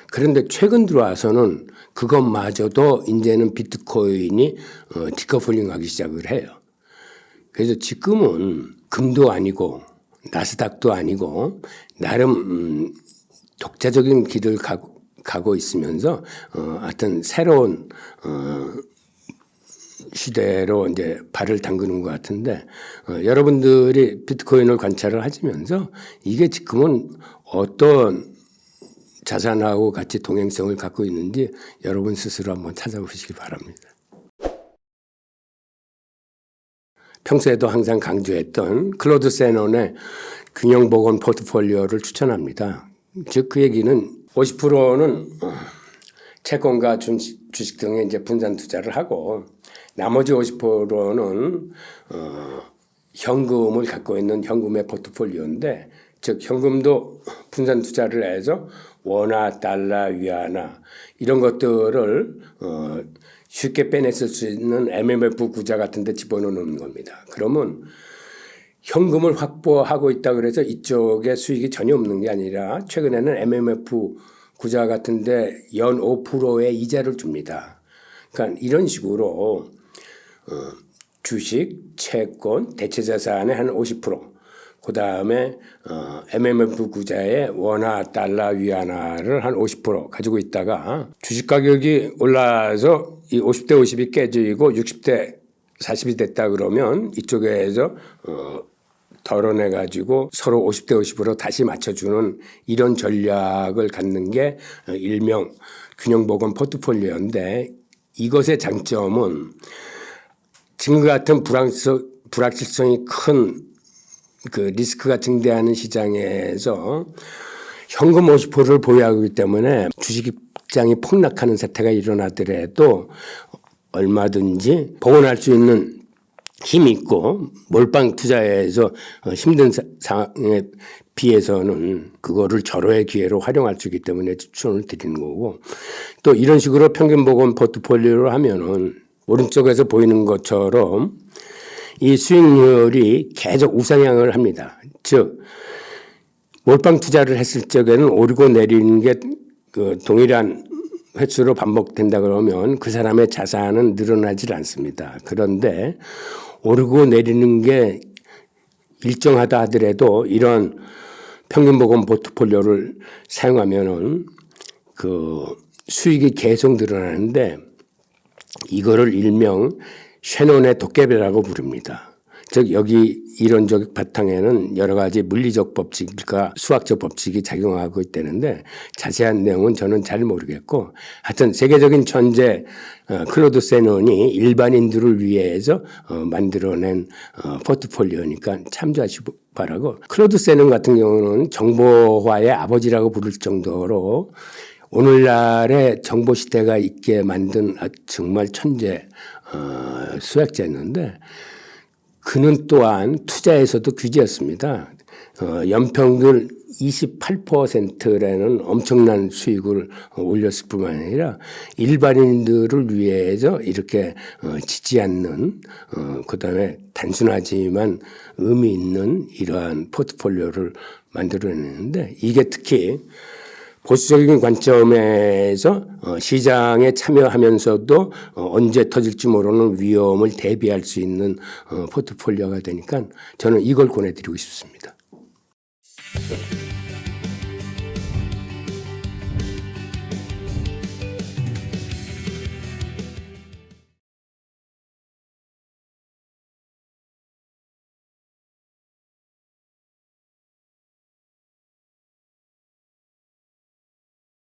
그런데 최근 들어와서는 그것마저도 이제는 비트코인이 디커플링하기 시작을 해요. 그래서 지금은 금도 아니고 나스닥도 아니고 나름 독자적인 길을 가고 있으면서 하여튼 새로운 시대로 이제 발을 담그는 것 같은데 여러분들이 비트코인을 관찰을 하시면서 이게 지금은 어떤 자산하고 같이 동행성을 갖고 있는지 여러분 스스로 한번 찾아보시기 바랍니다. 평소에도 항상 강조했던 클로드 세논의 균형복원 포트폴리오를 추천합니다. 즉 그 얘기는 50%는 채권과 주식 등에 이제 분산 투자를 하고 나머지 50%는 현금을 갖고 있는 현금의 포트폴리오인데 즉 현금도 분산 투자를 해서 원화, 달러, 위안화 이런 것들을 쉽게 빼냈을 수 있는 MMF 구자 같은 데 집어넣는 겁니다. 그러면 현금을 확보하고 있다 그래서 이쪽에 수익이 전혀 없는 게 아니라 최근에는 MMF 구자 같은 데 연 5%의 이자를 줍니다. 그러니까 이런 식으로 주식, 채권, 대체자산의 한 50%, 그 다음에 MMF 구자의 원화, 달러, 위안화를 한 50% 가지고 있다가 주식 가격이 올라서 이 50대 50이 깨지고 60대 40이 됐다 그러면 이쪽에서 덜어내 가지고 서로 50대 50으로 다시 맞춰주는 이런 전략을 갖는 게 일명 균형보건 포트폴리오인데, 이것의 장점은 지금과 같은 불확실성이 큰 그 리스크가 증대하는 시장에서 현금 50%를 보유하기 때문에 주식시장이 폭락하는 사태가 일어나더라도 얼마든지 복원할 수 있는 힘이 있고, 몰빵 투자에서 힘든 상황에 비해서는 그거를 절호의 기회로 활용할 수 있기 때문에 추천을 드리는 거고, 또 이런 식으로 평균 복원 포트폴리오를 하면은 오른쪽에서 보이는 것처럼 이 수익률이 계속 우상향을 합니다. 즉 몰빵 투자를 했을 적에는 오르고 내리는 게 그 동일한 횟수로 반복된다 그러면 그 사람의 자산은 늘어나질 않습니다. 그런데 오르고 내리는 게 일정하다 하더라도 이런 평균 복원 포트폴리오를 사용하면은 그 수익이 계속 늘어나는데, 이거를 일명 셰논의 도깨비라고 부릅니다. 즉 여기 이론적 바탕에는 여러 가지 물리적 법칙과 수학적 법칙이 작용하고 있다는데, 자세한 내용은 저는 잘 모르겠고, 하여튼 세계적인 천재 클로드 세논이 일반인들을 위해서 만들어낸 포트폴리오니까 참조하시기 바라고, 클로드 세논 같은 경우는 정보화의 아버지라고 부를 정도로 오늘날의 정보 시대가 있게 만든 정말 천재 수학자였는데, 그는 또한 투자에서도 귀재였습니다. 연평균 28%라는 엄청난 수익을 올렸을 뿐만 아니라 일반인들을 위해서 이렇게 지지 않는, 그다음에 단순하지만 의미 있는 이러한 포트폴리오를 만들어내는데, 이게 특히 보수적인 관점에서 시장에 참여하면서도 언제 터질지 모르는 위험을 대비할 수 있는 포트폴리오가 되니까 저는 이걸 권해드리고 싶습니다.